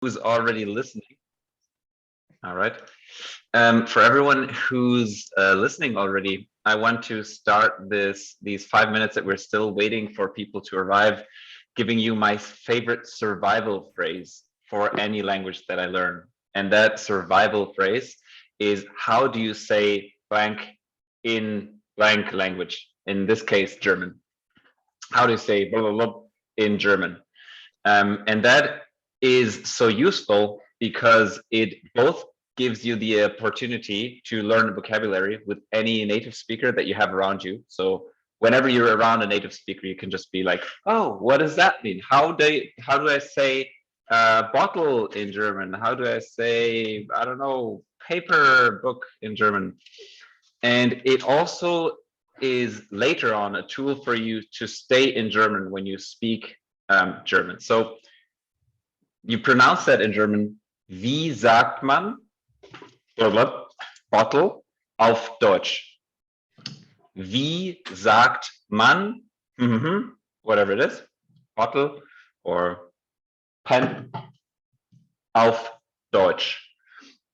who's already listening. All right. For everyone who's listening already, I want to start these 5 minutes that we're still waiting for people to arrive, giving you my favorite survival phrase for any language that I learn. And that survival phrase is, how do you say blank in blank language? In this case, German. How do you say blah, blah, blah in German? And that is so useful because it both gives you the opportunity to learn vocabulary with any native speaker that you have around you. So whenever you're around a native speaker, you can just be like, oh, what does that mean? How do I say bottle in German? How do I say, I don't know, paper book in German? And it also is later on a tool for you to stay in German when you speak German. So you pronounce that in German, wie sagt man bottle auf Deutsch? Wie sagt man, whatever it is, bottle or pen auf Deutsch?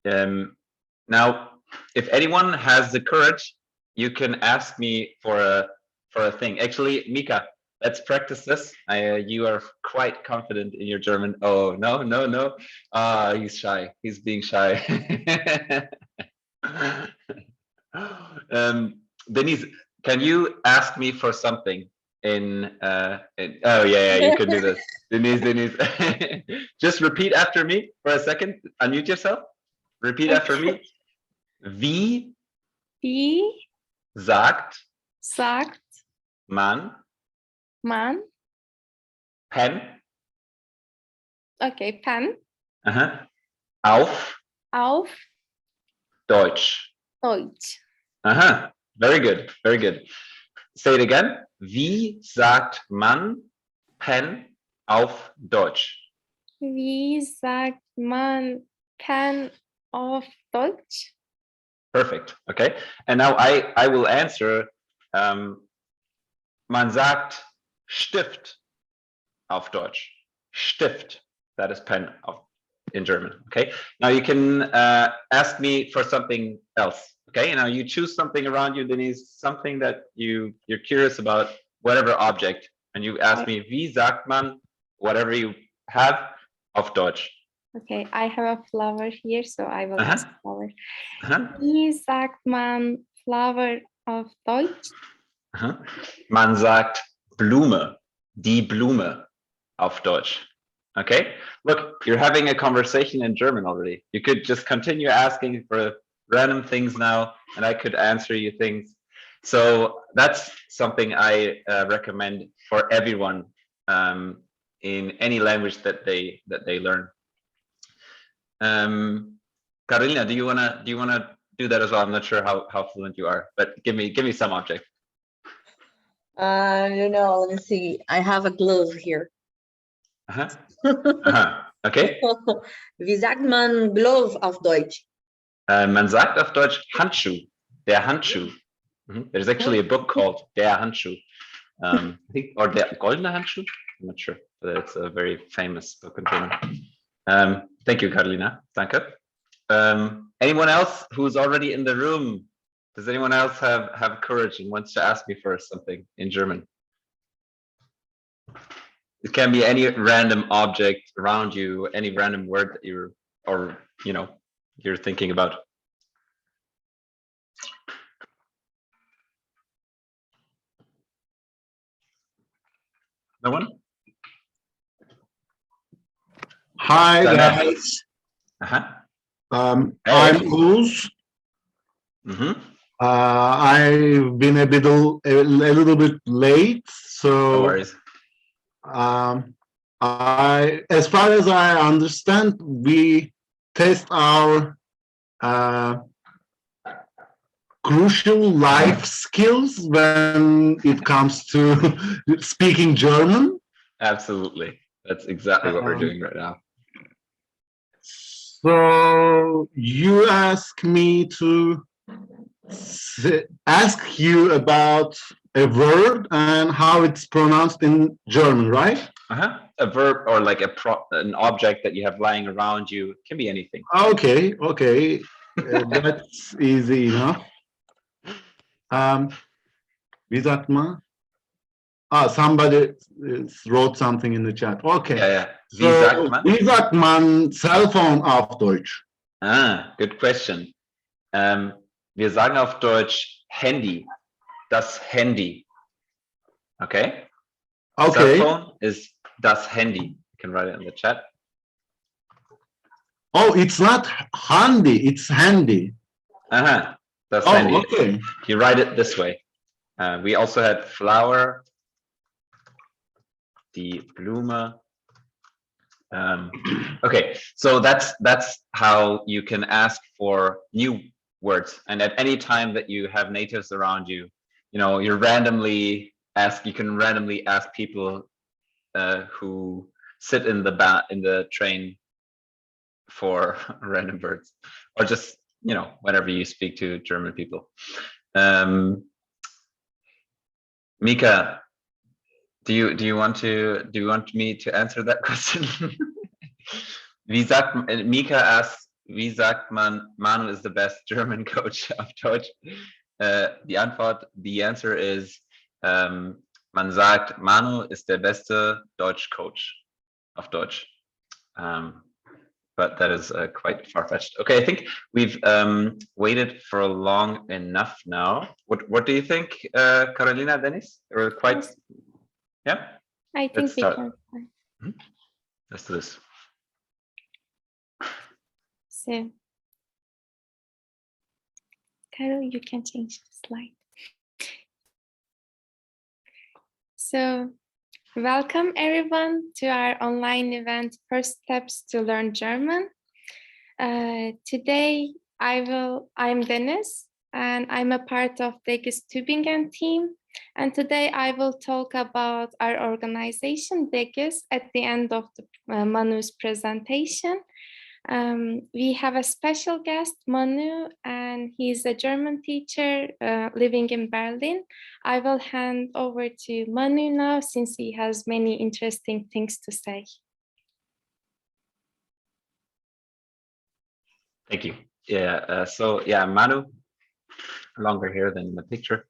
Now, if anyone has the courage, you can ask me for a thing. Actually, Mika, let's practice this. You are quite confident in your German. Oh, no. He's shy. He's being shy. Denise, can you ask me for something in oh, yeah, you can do this. Denise. Just repeat after me for a second. Unmute yourself. Repeat after me. Wie sagt man pen pen auf Deutsch? Very good. Say it again. Wie sagt man pen auf Deutsch? Wie sagt man pen auf Deutsch? Perfect. Okay. And now I will answer. Man sagt Stift auf Deutsch. Stift. That is pen in German. Okay. Now you can ask me for something else. Okay. Now you choose something around you, Denise, something that you're curious about, whatever object, and you ask me, wie sagt man, whatever you have, auf Deutsch. Okay, I have a flower here, so I will ask flower. Wie sagt man flower auf Deutsch? Man sagt Blume, die Blume auf Deutsch. Okay, look, you're having a conversation in German already. You could just continue asking for random things now, and I could answer you things. So that's something I recommend for everyone in any language that they learn. Carolina, do you wanna do that as well? I'm not sure how fluent you are, but give me some object. Let me see. I have a glove here. Okay. Wie sagt man Glove auf Deutsch? Man sagt auf Deutsch Handschuh, der Handschuh. There's actually a book called Der Handschuh, I think, or Der Goldene Handschuh. I'm not sure, but it's a very famous book in German. Thank you, Carolina. Danke. Anyone else who's already in the room? Does anyone else have courage and wants to ask me for something in German? It can be any random object around you, any random word that you're thinking about. No one? Hi guys. I'm Uz. I've been a little bit late, so no worries. As far as I understand, we test our crucial life skills when it comes to speaking German. Absolutely. That's exactly what we're doing right now. So you ask me to ask you about a word and how it's pronounced in German, right? A verb or like an object that you have lying around you. It can be anything. Okay, okay. That's easy enough. Wie sagt man? Somebody wrote something in the chat. Okay. Yeah. Wie So, sagt man? wie sagt man Cellphone auf Deutsch? Good question. Wir sagen auf Deutsch Handy. Das Handy. Okay? Okay. Cell phone is das Handy. You can write it in the chat. Oh, it's not handy, it's handy. Das Handy. Okay. You write it this way. We also had flower, die Blume. Okay, so that's how you can ask for new words. And at any time that you have natives around you, you know, you can randomly ask people who sit in the train for random words, or just, you know, whenever you speak to German people. Mika, do you want me to answer that question? Mika asks, wie sagt man, Manu is the best German coach auf Deutsch? The answer is, man sagt, Manu ist der beste Deutsch Coach auf Deutsch. But that is quite far-fetched. Okay, I think we've waited for long enough now. What do you think, Carolina, Dennis? Or quite? Yes. Yeah. I think we can. Let's do this. So, Carol, you can change the slide. So, welcome everyone to our online event, First Steps to Learn German. Today, I'm Dennis, and I'm a part of the Tübingen team. And today I will talk about our organization, Degis, at the end of the Manu's presentation. We have a special guest, Manu, and he's a German teacher living in Berlin. I will hand over to Manu now, since he has many interesting things to say. Thank you. Yeah, Manu, longer hair than in the picture.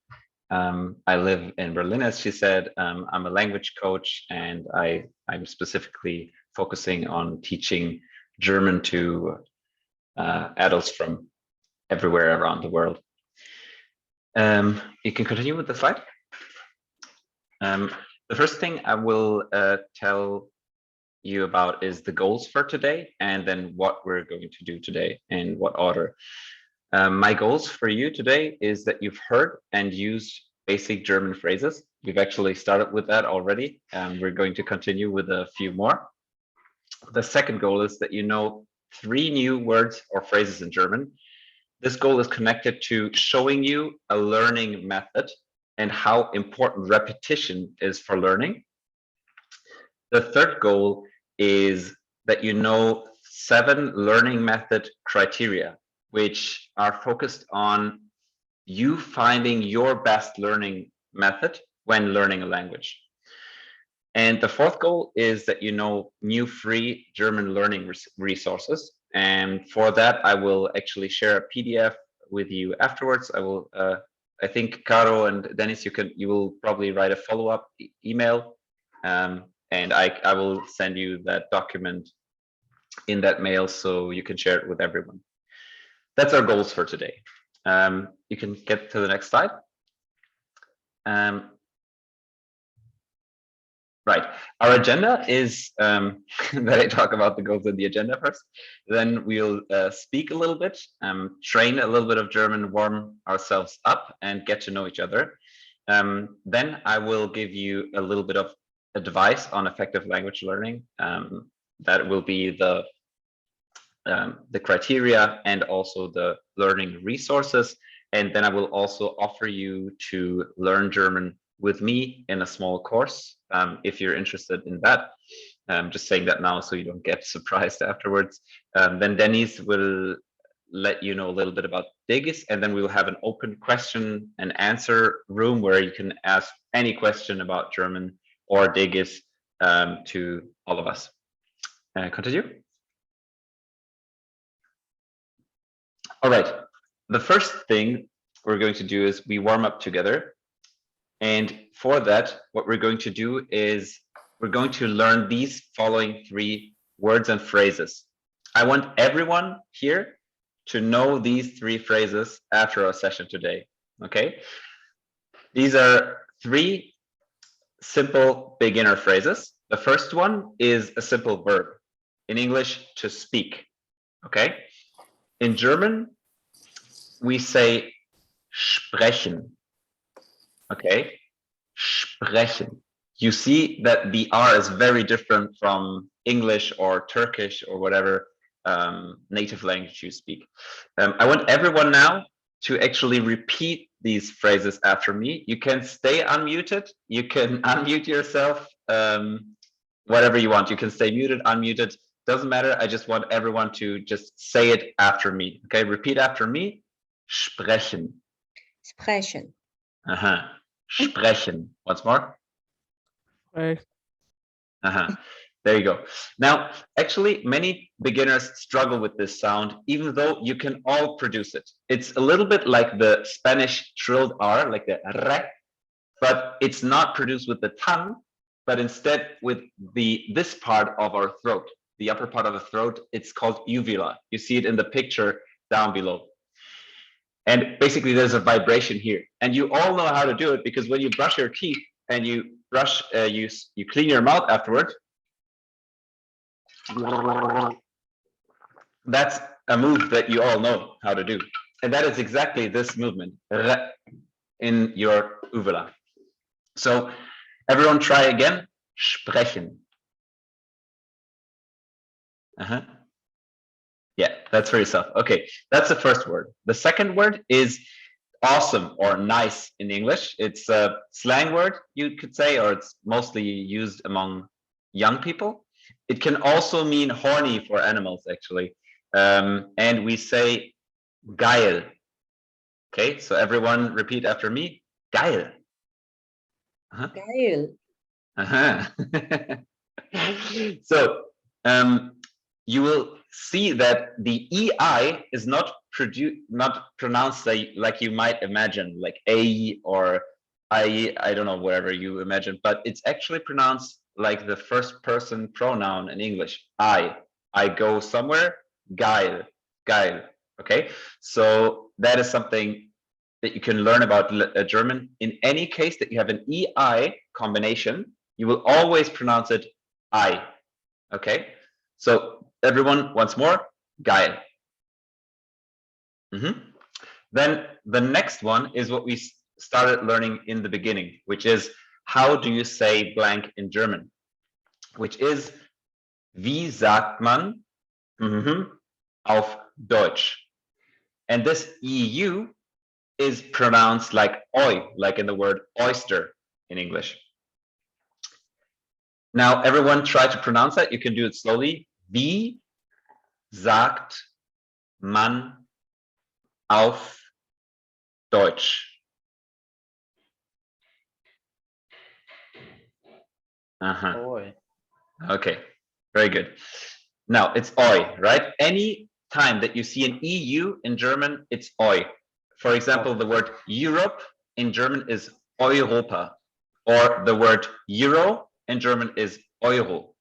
I live in Berlin, as she said. I'm a language coach, and I'm specifically focusing on teaching German to adults from everywhere around the world. You can continue with the slide. The first thing I will tell you about is the goals for today, and then what we're going to do today in what order. My goals for you today is that you've heard and used basic German phrases. We've actually started with that already, and we're going to continue with a few more. The second goal is that you know 3 new words or phrases in German. This goal is connected to showing you a learning method and how important repetition is for learning. The third goal is that you know 7 learning method criteria, which are focused on you finding your best learning method when learning a language. And the fourth goal is that you know new free German learning resources. And for that, I will actually share a PDF with you afterwards. I think Caro and Dennis, you will probably write a follow-up email, and I will send you that document in that mail so you can share it with everyone. That's our goals for today. You can get to the next slide. Right, our agenda is that I talk about the goals of the agenda first. Then we'll speak a little bit, train a little bit of German, warm ourselves up, and get to know each other. Then I will give you a little bit of advice on effective language learning. That will be the criteria and also the learning resources. And then I will also offer you to learn German with me in a small course, if you're interested in that. Just saying that now so you don't get surprised afterwards. Then Dennis will let you know a little bit about Degis, and then we will have an open question and answer room where you can ask any question about German or Degis to all of us. Continue. All right. The first thing we're going to do is we warm up together. And for that, what we're going to do is we're going to learn these following 3 words and phrases. I want everyone here to know these 3 phrases after our session today. Okay? These are 3 simple beginner phrases. The first one is a simple verb. In English, to speak. Okay? In German, we say sprechen. Okay? Sprechen. You see that the R is very different from English or Turkish or whatever native language you speak. I want everyone now to actually repeat these phrases after me. You can stay unmuted. You can unmute yourself, whatever you want. You can stay muted, unmuted. Doesn't matter. I just want everyone to just say it after me. Okay, repeat after me. Sprechen. Sprechen. Sprechen. Once more. Right. There you go. Now, actually, many beginners struggle with this sound, even though you can all produce it. It's a little bit like the Spanish trilled R, like the re, but it's not produced with the tongue, but instead with this part of our throat, the upper part of the throat. It's called uvula. You see it in the picture down below. And basically, there's a vibration here. And you all know how to do it because when you brush your teeth and you brush, you clean your mouth afterwards, that's a move that you all know how to do. And that is exactly this movement in your uvula. So everyone try again. Sprechen. Yeah, that's for yourself. Okay, that's the first word. The second word is awesome or nice in English. It's a slang word, you could say, or it's mostly used among young people. It can also mean horny for animals, actually. And we say geil. Okay, so everyone repeat after me. Geil. Geil. So you will see that the EI is not pronounced like you might imagine, like A or I don't know, wherever you imagine, but it's actually pronounced like the first person pronoun in English. I go somewhere, geil, geil. Okay, so that is something that you can learn about German. In any case that you have an EI combination, you will always pronounce it I. Okay, so everyone once more, geil. Then the next one is what we started learning in the beginning, which is how do you say blank in German, which is wie sagt man auf Deutsch. And this EU is pronounced like oi, like in the word oyster in English. Now, everyone try to pronounce that. You can do it slowly. Wie sagt man auf Deutsch? Oi. Okay, very good. Now, it's oi, right? Any time that you see an EU in German, it's oi. For example, the word Europe in German is Europa, or the word euro in German is Euro.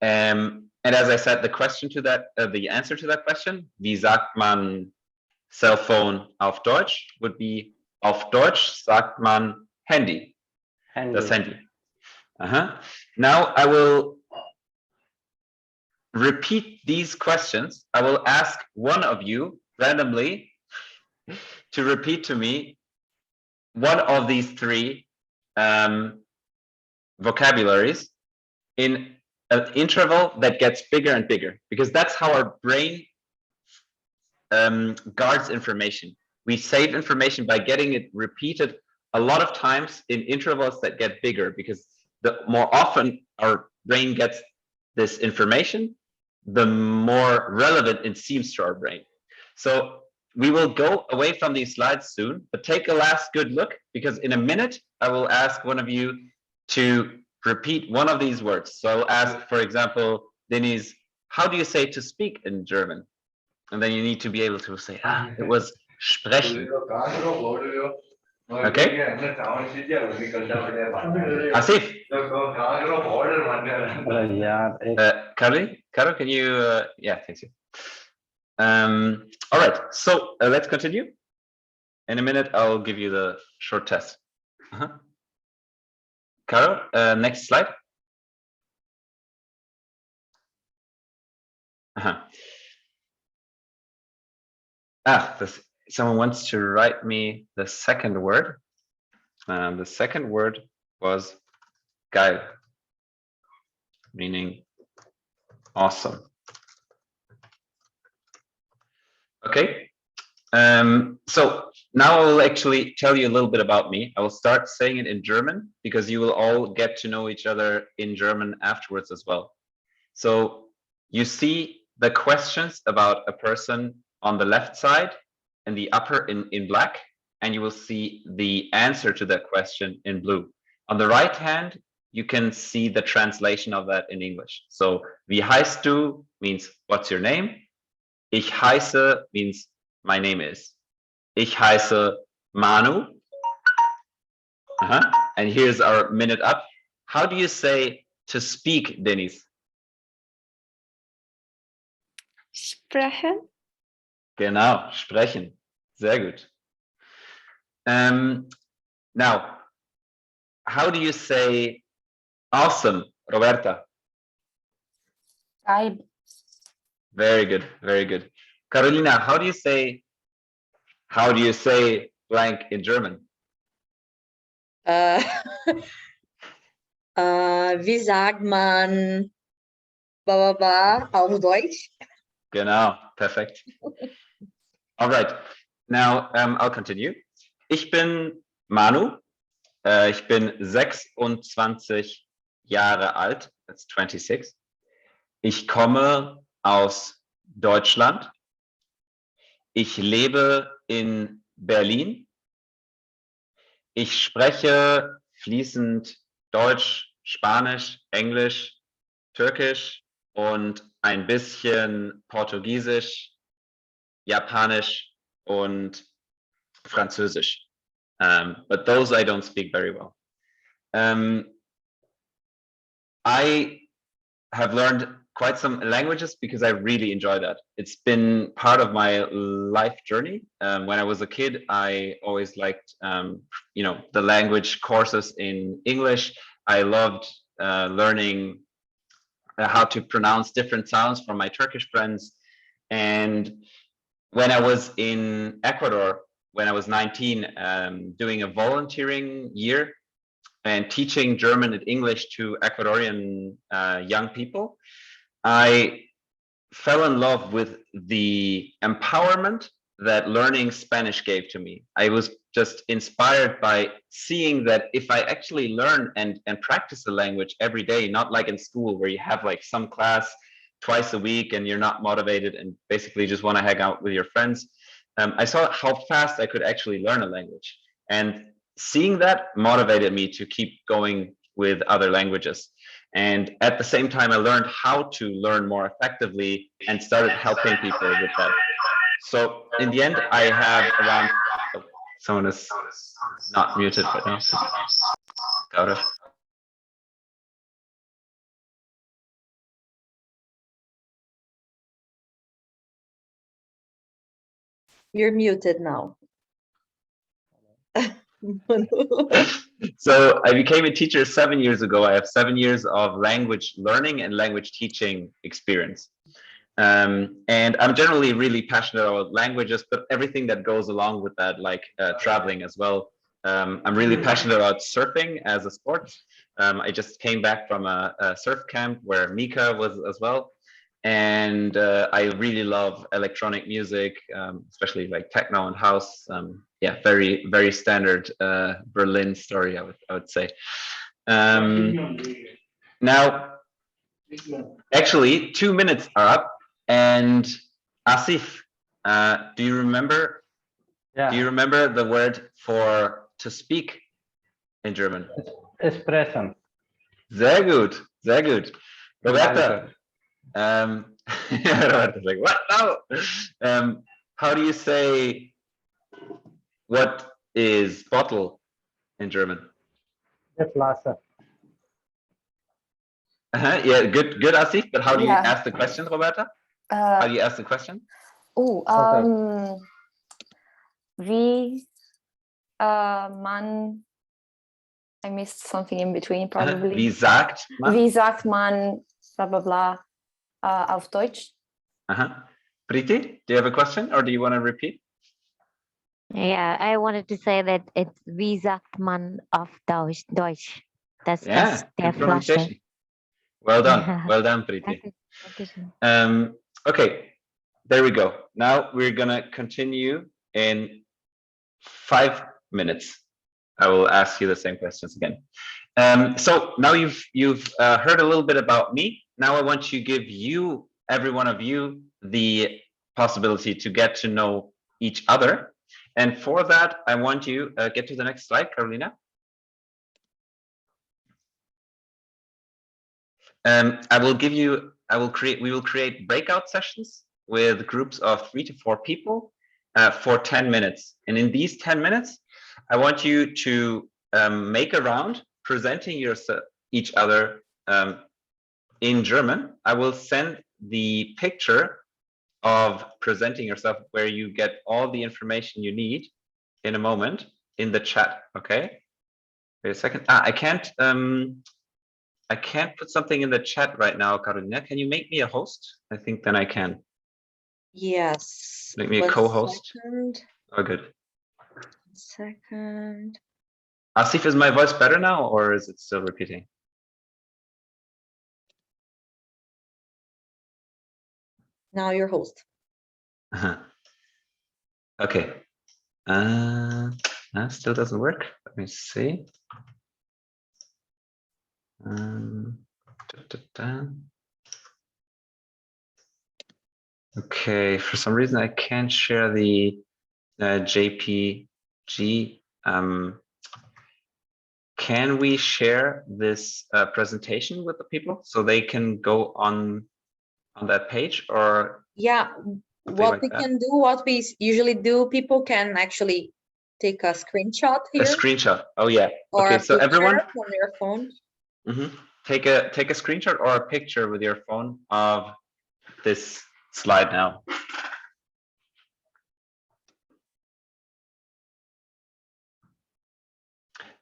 And as I said, the question to that, the answer to that question, wie sagt man cell phone auf Deutsch, would be auf Deutsch sagt man Handy. Das Handy. Now I will repeat these questions. I will ask one of you randomly to repeat to me one of these 3 vocabularies in an interval that gets bigger and bigger, because that's how our brain guards information. We save information by getting it repeated a lot of times in intervals that get bigger, because the more often our brain gets this information, the more relevant it seems to our brain. So we will go away from these slides soon, but take a last good look, because in a minute I will ask one of you to repeat one of these words. So I'll ask, for example, Denise, how do you say to speak in German? And then you need to be able to say, it was sprechen. Okay? Asif? Kari, can you, yeah, thank you. All right, so let's continue. In a minute, I'll give you the short test. Caro, next slide. Someone wants to write me the second word. The second word was geil, meaning awesome. Okay. So now I will actually tell you a little bit about me. I will start saying it in German because you will all get to know each other in German afterwards as well. So you see the questions about a person on the left side and the upper in black, and you will see the answer to that question in blue. On the right hand, you can see the translation of that in English. So wie heißt du means what's your name? Ich heiße means my name is. Ich heiße Manu. And here's our minute up. How do you say to speak, Denise? Sprechen. Genau, sprechen. Sehr gut. Now, how do you say awesome, Roberta? Geil. Very good, very good. Carolina, how do you say blank in German? Wie sagt man bla bla bla auf Deutsch? Genau, perfekt. All right, now I'll continue. Ich bin Manu. Ich bin 26 Jahre alt. That's 26. Ich komme aus Deutschland. Ich lebe in Berlin. Ich spreche fließend Deutsch, Spanisch, Englisch, Türkisch und ein bisschen Portugiesisch, Japanisch und Französisch. But those I don't speak very well. I have learned quite some languages because I really enjoy that. It's been part of my life journey. When I was a kid, I always liked, the language courses in English. I loved learning how to pronounce different sounds from my Turkish friends. And when I was in Ecuador, when I was 19, doing a volunteering year and teaching German and English to Ecuadorian young people, I fell in love with the empowerment that learning Spanish gave to me. I was just inspired by seeing that if I actually learn and practice the language every day, not like in school where you have like some class twice a week and you're not motivated and basically just want to hang out with your friends. I saw how fast I could actually learn a language, and seeing that motivated me to keep going with other languages. And at the same time, I learned how to learn more effectively and started helping people with that. So in the end, I have around, someone is not muted, but no. Got it. You're muted now. So I became a teacher 7 years ago. I have 7 years of language learning and language teaching experience. And I'm generally really passionate about languages, but everything that goes along with that, like traveling as well. I'm really passionate about surfing as a sport. I just came back from a surf camp where Mika was as well. And I really love electronic music, especially like techno and house. Yeah, very, very standard Berlin story, I would say. Now, actually, 2 minutes are up. And Asif, do you remember? Yeah. Do you remember the word for to speak in German? Sprechen. Sehr gut, sehr gut. Roberta, Roberta's like, what? No. How do you say what is bottle in German? Flasche. Yeah, good, Asif. But how do you Yeah. ask the question, Roberta? How do you ask the question? Wie man, I missed something in between probably. Wie sagt man? Wie sagt man blah blah blah auf Deutsch? Priti, do you have a question or do you want to repeat? Yeah, I wanted to say that it's wie sagt man auf Deutsch. That's Yeah, der good pronunciation. Well done. Well done, Priti. Okay, there we go. Now we're gonna continue in 5 minutes. I will ask you the same questions again. So now you've heard a little bit about me. Now I want to give you, every one of you, the possibility to get to know each other. And for that, I want you get to the next slide, Carolina. We will create breakout sessions with groups of 3 to 4 people for 10 minutes. And in these 10 minutes, I want you to make a round presenting each other in German. I will send the picture of presenting yourself where you get all the information you need in a moment in the chat. Okay, wait a second. I can't put something in the chat right now, Carolina. Can you make me a host? I think then I can. Yes. Make me a co-host. Oh, good. 1 second. Asif, is my voice better now or is it still repeating? Now you're host. Okay. That still doesn't work. Let me see. Okay, for some reason I can't share the JPG. Can we share this presentation with the people so they can go on that page? Or Yeah, what like we that? can do, what we usually do, people can actually take a screenshot here. A screenshot. Oh yeah. Or Okay, a so everyone picture from their phone. take a screenshot or a picture with your phone of this slide now.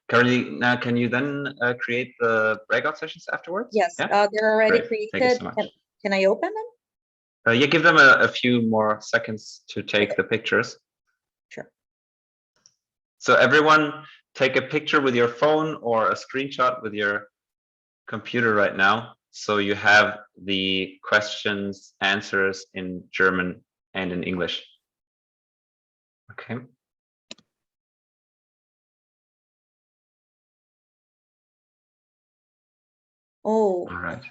Carolina, can you then create the breakout sessions afterwards? Yes, Yeah? they're already Great. created. Thank you so much. Can I open them? Yeah, give them a few more seconds to take the pictures. Sure. So everyone take a picture with your phone or a screenshot with your computer right now. So you have the questions, answers in German and in English. Okay. Oh. All right.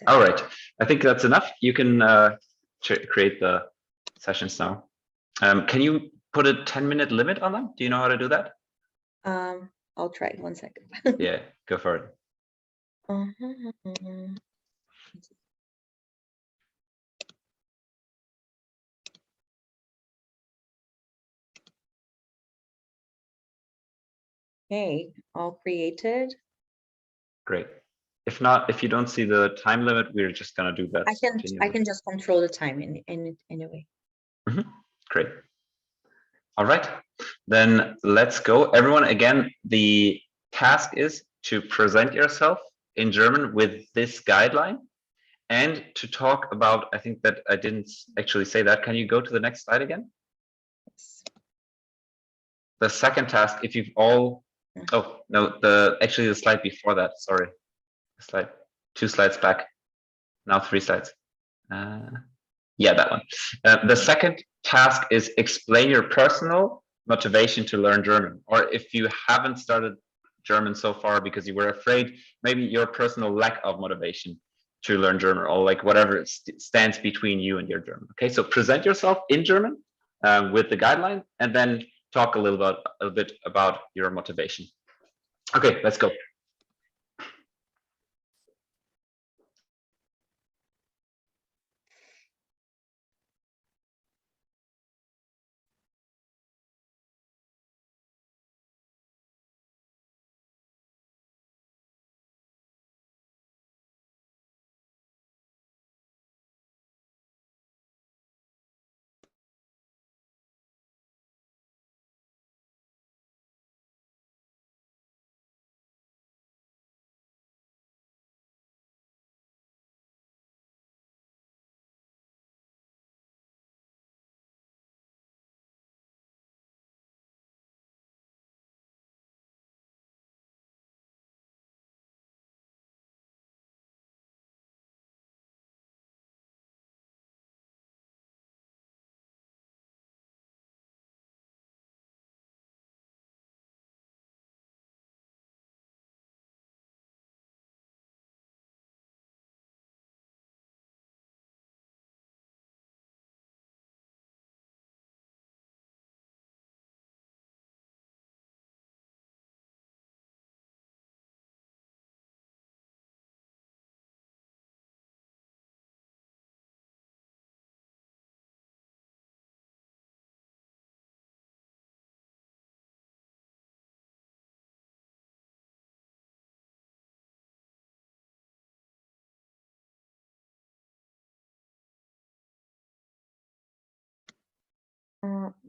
All right. I think that's enough. You can create the sessions now. Can you put a 10-minute limit on them? Do you know how to do that? I'll try 1 second. Yeah, go for it. Okay, all created. Great. If not, if you don't see the time limit, we're just gonna do that. I can just control the time in it anyway. Great. All right, then let's go. Everyone, again, the task is to present yourself in German with this guideline and to talk about, I think that I didn't actually say that. Can you go to the next slide again? Yes. The second task, if you've all, oh, no, actually the slide before that, sorry. Slide, 2 slides back, now 3 slides. Yeah, that one. The second task is explain your personal motivation to learn German. Or if you haven't started German so far because you were afraid, maybe your personal lack of motivation to learn German, or like whatever stands between you and your German. Okay, so present yourself in German with the guideline, and then talk a little bit about your motivation. Okay, let's go.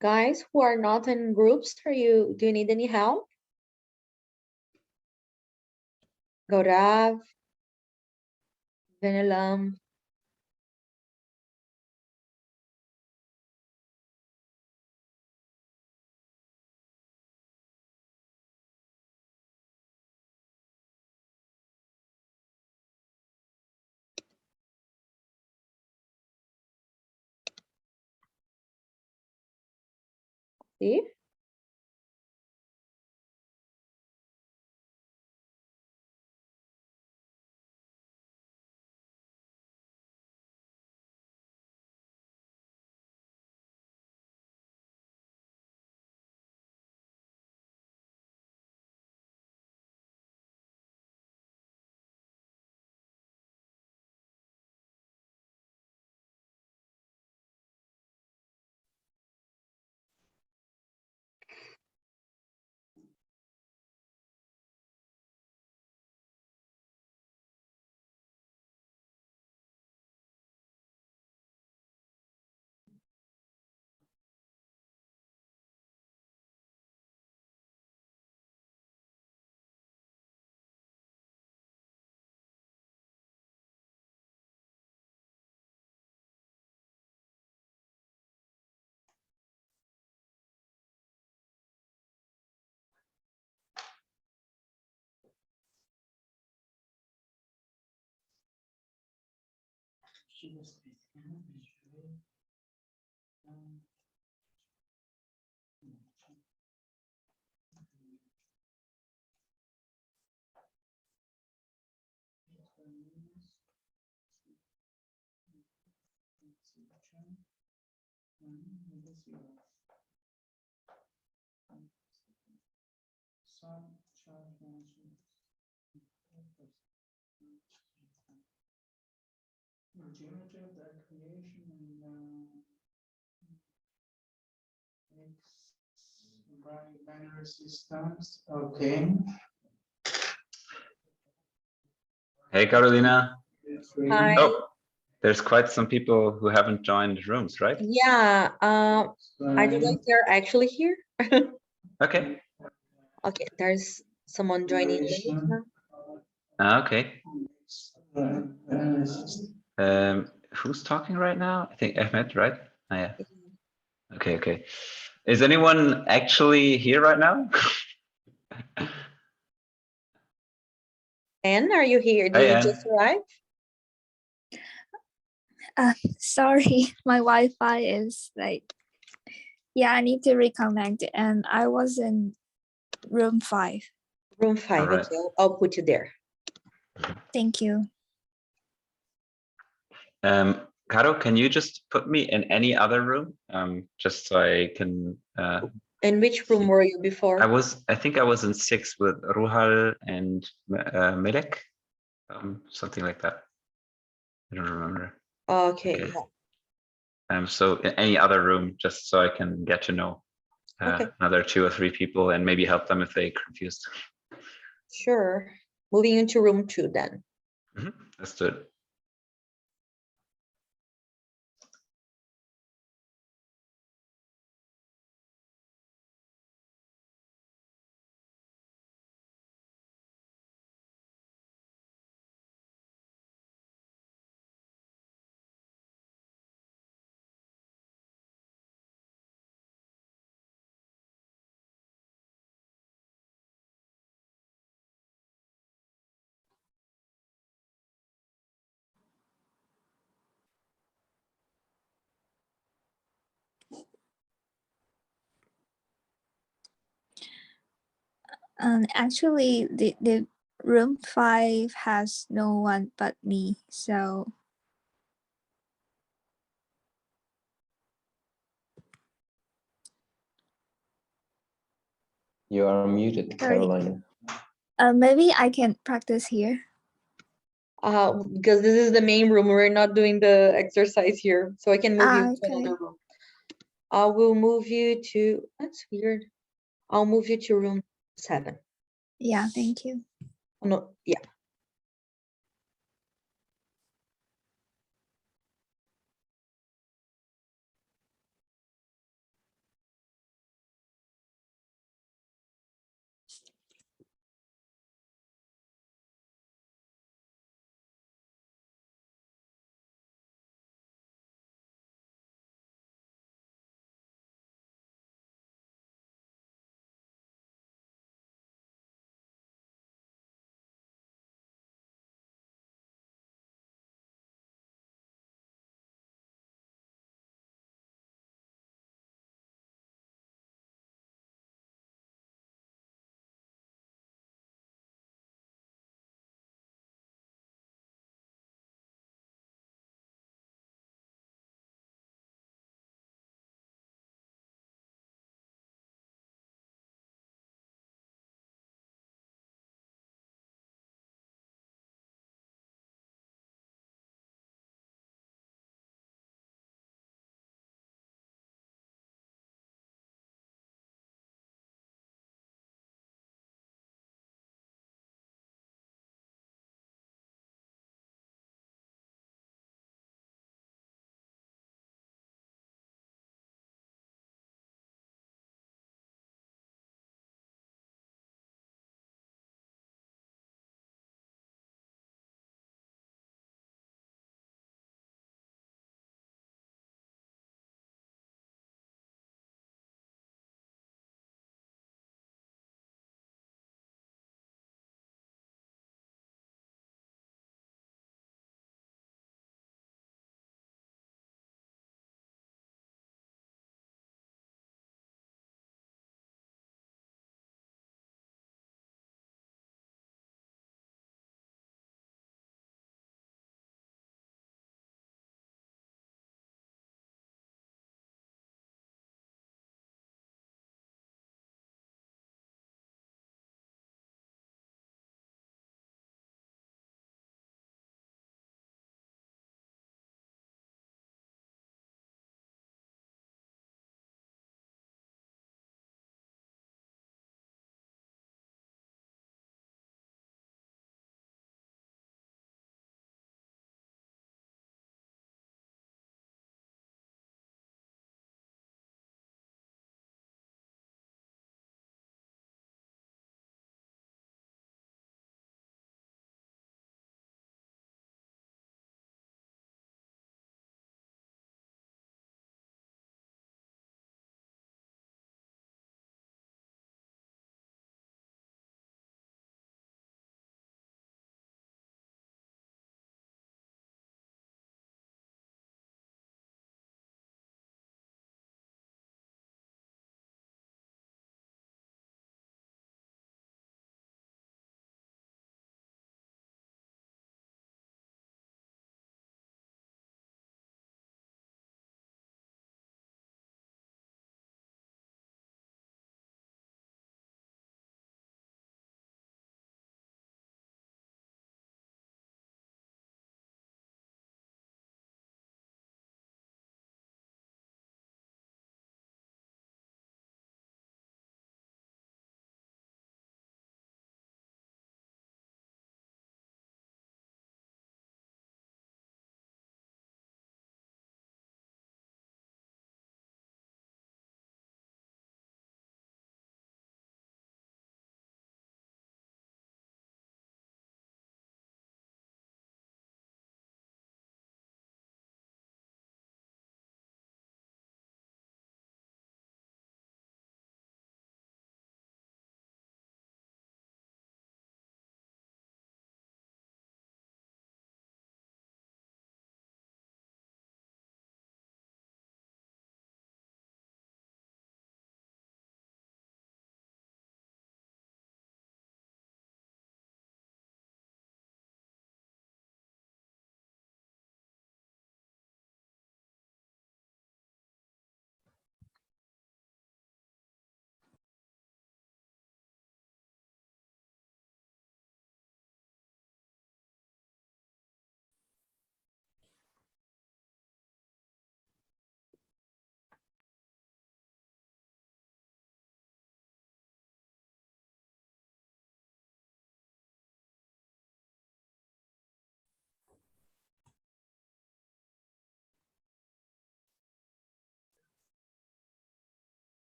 Guys who are not in groups, do you need any help? Gaurav, Venelam. See? Binary systems. Okay. Hey, Carolina. Hi. Oh, there's quite some people who haven't joined rooms, right? Yeah, I don't know if they're actually here. Okay. Okay, there's someone joining late now. Okay. Who's talking right now? I think Ahmed, right? Oh, yeah. Okay, okay. Is anyone actually here right now? Anne, are you here? Hi, Did you Anne. just arrive? Sorry, my Wi-Fi is like, yeah, I need to reconnect and I was in room 5. Room 5, All right. okay, I'll put you there. Thank you. Caro, can you just put me in any other room? Just so I can In which room were you before? I think I was in 6 with Ruhal and Melek. Something like that. I don't remember. Okay, Okay. yeah. So in any other room, just so I can get to know Okay. another 2 or 3 people and maybe help them if they're confused. Sure. Moving into room 2 then. Let's do it. Actually, the room 5 has no one but me, so You are muted, sorry. Carolina. Maybe I can practice here. Because this is the main room, we're not doing the exercise here, so I can move you to Okay. another room. I will move you to, that's weird. I'll move you to room 7. Yeah, thank you. Oh, no, yeah.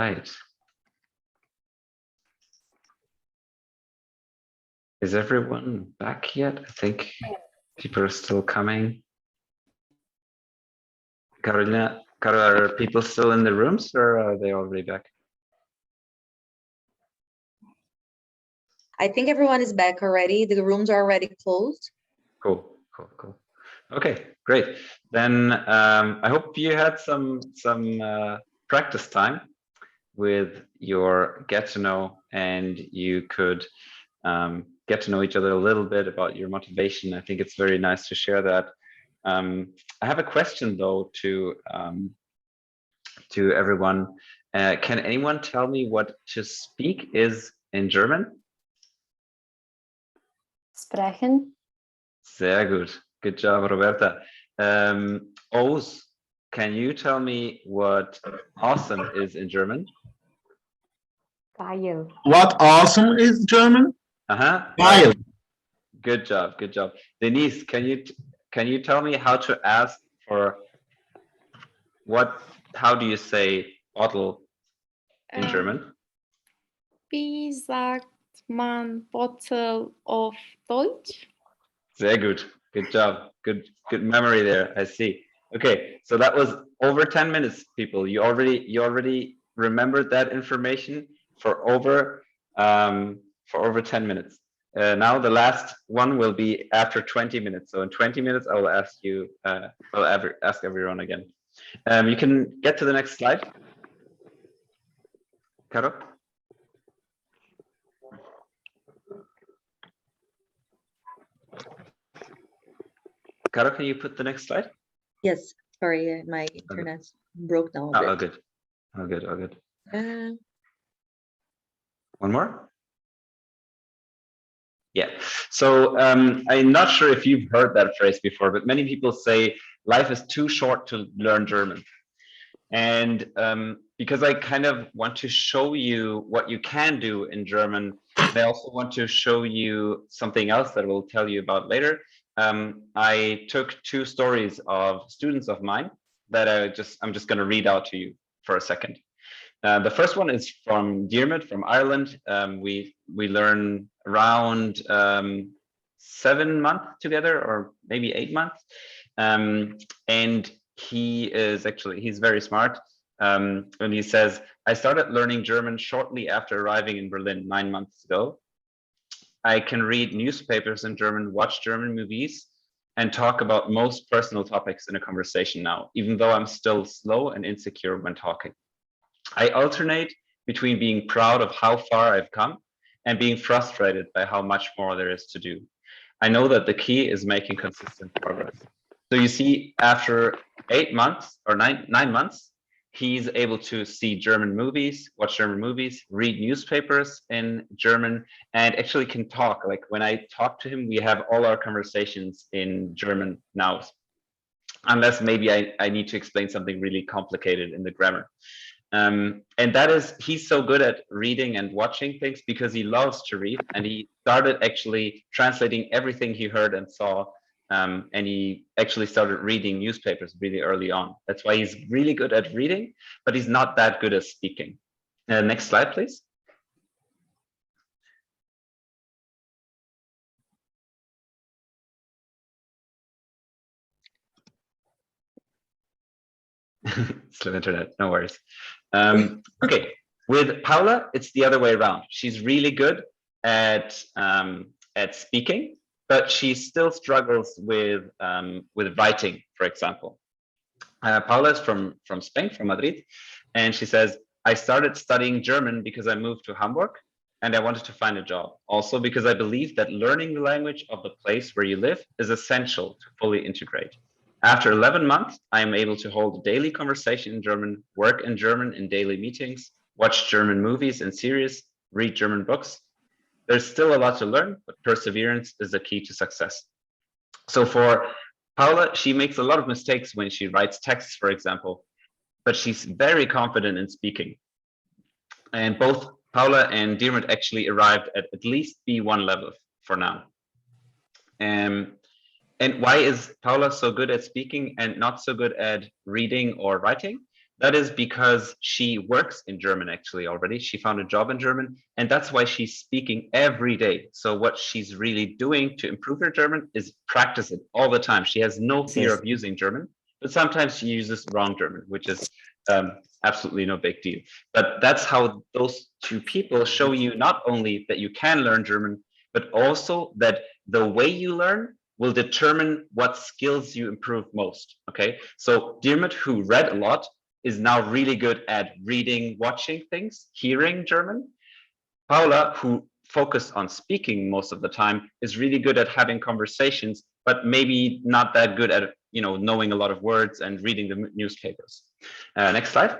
right. Is everyone back yet? I think people are still coming. Carolina, are people still in the rooms or are they already back? I think everyone is back already. The rooms are already closed. Cool. Okay, great. Then I hope you had some practice time with your get to know, and you could get to know each other a little bit about your motivation. I think it's very nice to share that. I have a question though to everyone. Can anyone tell me what to speak is in German? Sprechen. Sehr gut. Good job, Roberta. Oz, can you tell me what awesome is in German? Geil. What awesome is German? Uh-huh. Geil. Good job. Denise, can you tell me how to ask for how do you say bottle in German? Wie sagt man Bottle auf Deutsch? Sehr gut. Good job. Good memory there. I see. Okay, so that was over 10 minutes, people. You already remembered that information for over 10 minutes. Now the last one will be after 20 minutes. So in 20 minutes, I will ask you. Ask everyone again. You can get to the next slide. Caro? Caro, can you put the next slide? Yes, sorry, my internet broke down a bit. All good. Uh, One more? Yeah. So I'm not sure if you've heard that phrase before, but many people say life is too short to learn German. And because I kind of want to show you what you can do in German, I also want to show you something else that I will tell you about later. I took two stories of students of mine that I'm just going to read out to you for a second. The first one is from Diarmuid from Ireland. We learn around 7 months together, or maybe 8 months, and he's very smart. And he says, I started learning German shortly after arriving in Berlin 9 months ago. I can read newspapers in German, watch German movies, and talk about most personal topics in a conversation now, even though I'm still slow and insecure when talking. I alternate between being proud of how far I've come and being frustrated by how much more there is to do. I know that the key is making consistent progress. So you see, after 8 months or nine months, he's able to see German movies, watch German movies, read newspapers in German, and actually can talk. Like when I talk to him, we have all our conversations in German now, unless maybe I need to explain something really complicated in the grammar. And that is, he's so good at reading and watching things because he loves to read, and he started actually translating everything he heard and saw. And he actually started reading newspapers really early on. That's why he's really good at reading, but he's not that good at speaking. Next slide, please. Slow internet, no worries. Okay, with Paula, it's the other way around. She's really good at speaking, but she still struggles with writing, for example. Paula is from Spain, from Madrid, and she says, I started studying German because I moved to Hamburg and I wanted to find a job. Also because I believe that learning the language of the place where you live is essential to fully integrate. After 11 months, I am able to hold a daily conversation in German, work in German in daily meetings, watch German movies and series, read German books. There's still a lot to learn, but perseverance is the key to success. So for Paula, she makes a lot of mistakes when she writes texts, for example, but she's very confident in speaking. And both Paula and Diarmuid actually arrived at least B1 level for now. And why is Paula so good at speaking and not so good at reading or writing? That is because she works in German actually already. She found a job in German, and that's why she's speaking every day. So what she's really doing to improve her German is practice it all the time. She has no fear of using German, but sometimes she uses wrong German, which is absolutely no big deal. But that's how those two people show you not only that you can learn German, but also that the way you learn will determine what skills you improve most. Okay, so Diarmuid, who read a lot, is now really good at reading, watching things, hearing German. Paula, who focused on speaking most of the time, is really good at having conversations, but maybe not that good at knowing a lot of words and reading the newspapers. Next slide.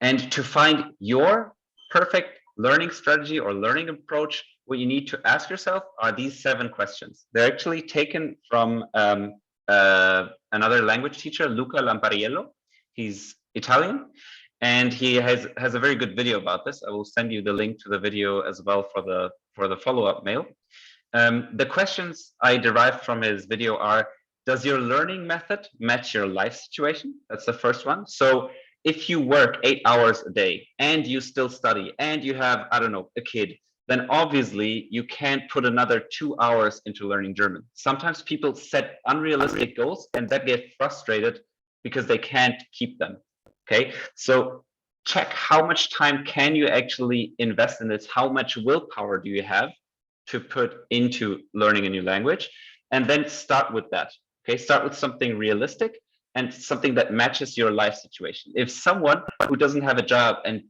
And to find your perfect learning strategy or learning approach, what you need to ask yourself are these 7 questions. They're actually taken from another language teacher, Luca Lampariello. He's Italian, and he has a very good video about this. I will send you the link to the video as well for the follow-up mail. The questions I derived from his video are: does your learning method match your life situation? That's the first one. So if you work 8 hours a day and you still study and you have, I don't know, a kid, then obviously you can't put another 2 hours into learning German. Sometimes people set unrealistic goals and that get frustrated because they can't keep them. Okay, so check how much time can you actually invest in this? How much willpower do you have to put into learning a new language? And then start with that. Okay, start with something realistic and something that matches your life situation. If someone who doesn't have a job and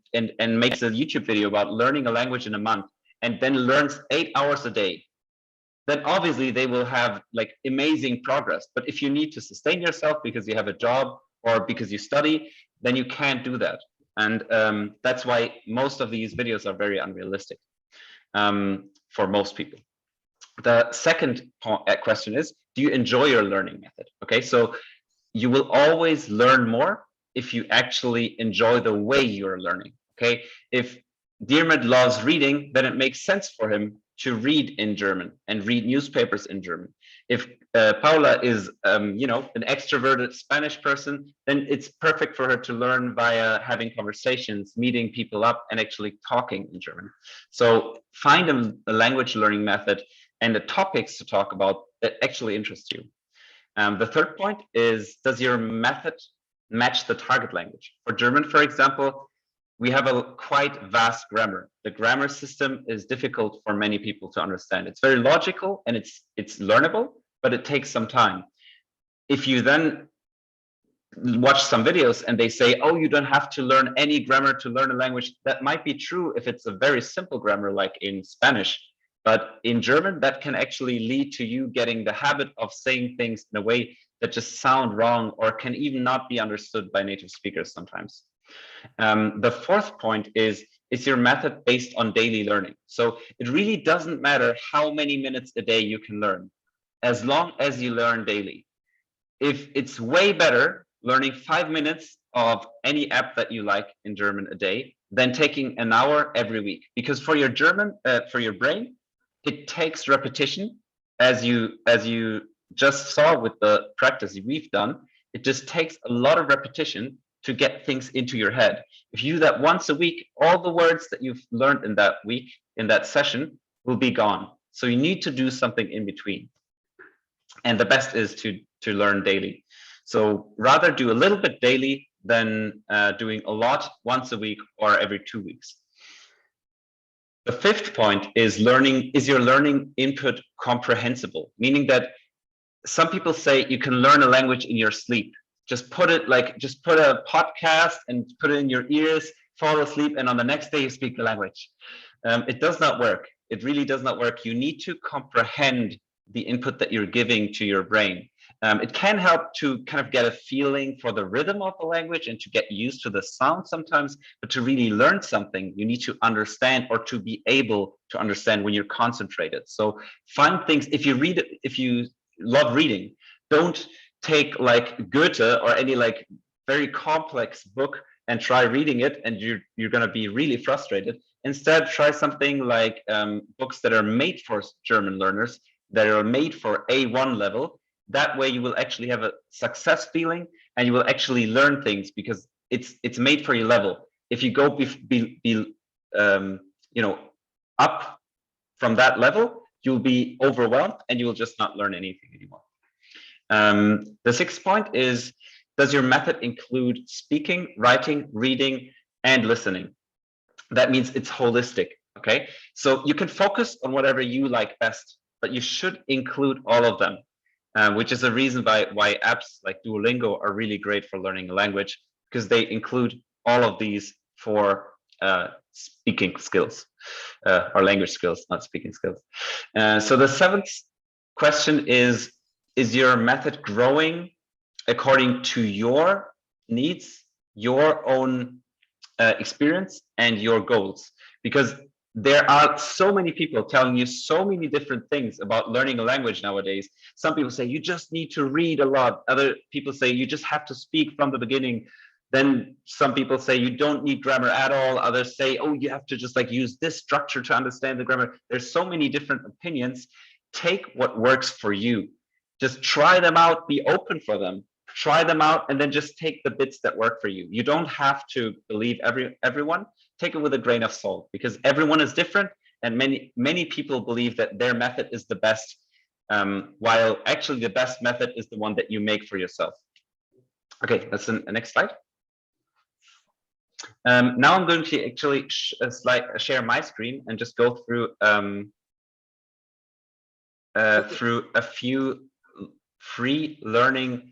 makes a YouTube video about learning a language in a month and then learns 8 hours a day, then obviously they will have like amazing progress. But if you need to sustain yourself because you have a job or because you study, then you can't do that. And that's why most of these videos are very unrealistic for most people. The second question is, do you enjoy your learning method? Okay, so you will always learn more if you actually enjoy the way you're learning. Okay, if Diarmuid loves reading, then it makes sense for him to read in German and read newspapers in German. If Paula is, an extroverted Spanish person, then it's perfect for her to learn via having conversations, meeting people up, and actually talking in German. So find a language learning method and the topics to talk about that actually interest you. The third point is, does your method match the target language? For German, for example, we have a quite vast grammar. The grammar system is difficult for many people to understand. It's very logical and it's learnable, but it takes some time. If you then watch some videos and they say, oh, you don't have to learn any grammar to learn a language, that might be true if it's a very simple grammar like in Spanish. But in German, that can actually lead to you getting the habit of saying things in a way that just sound wrong or can even not be understood by native speakers sometimes. The fourth point is your method based on daily learning? So it really doesn't matter how many minutes a day you can learn, as long as you learn daily. If it's way better learning 5 minutes of any app that you like in German a day than taking an hour every week, because for your German, for your brain, it takes repetition, as you just saw with the practice we've done. It just takes a lot of repetition to get things into your head. If you do that once a week, all the words that you've learned in that week, in that session, will be gone. So you need to do something in between. And the best is to learn daily. So rather do a little bit daily than doing a lot once a week or every 2 weeks. The fifth point is your learning input comprehensible? Meaning that some people say you can learn a language in your sleep. Just put a podcast and put it in your ears, fall asleep, and on the next day you speak the language. It does not work. It really does not work. You need to comprehend the input that you're giving to your brain. It can help to kind of get a feeling for the rhythm of the language and to get used to the sound sometimes, but to really learn something, you need to understand or to be able to understand when you're concentrated. So find things, if you love reading, don't take like Goethe or any like very complex book and try reading it and you're going to be really frustrated. Instead, try something like books that are made for German learners, that are made for A1 level, That way you will actually have a success feeling, and you will actually learn things because it's made for your level. If you go up from that level, you'll be overwhelmed and you will just not learn anything anymore. The sixth point is, does your method include speaking, writing, reading, and listening? That means it's holistic, okay? So you can focus on whatever you like best, but you should include all of them, which is a reason why apps like Duolingo are really great for learning a language, because they include all of these for speaking skills, or language skills, not speaking skills. So the seventh question is your method growing according to your needs, your own experience, and your goals? Because there are so many people telling you so many different things about learning a language nowadays. Some people say you just need to read a lot. Other people say you just have to speak from the beginning. Then some people say you don't need grammar at all. Others say, oh, you have to just like use this structure to understand the grammar. There's so many different opinions. Take what works for you. Just try them out, be open for them. Try them out, and then just take the bits that work for you. You don't have to believe everyone. Take it with a grain of salt, because everyone is different, and many people believe that their method is the best, while actually the best method is the one that you make for yourself. Okay, that's the next slide. Now I'm going to actually share my screen and just go through through a few free learning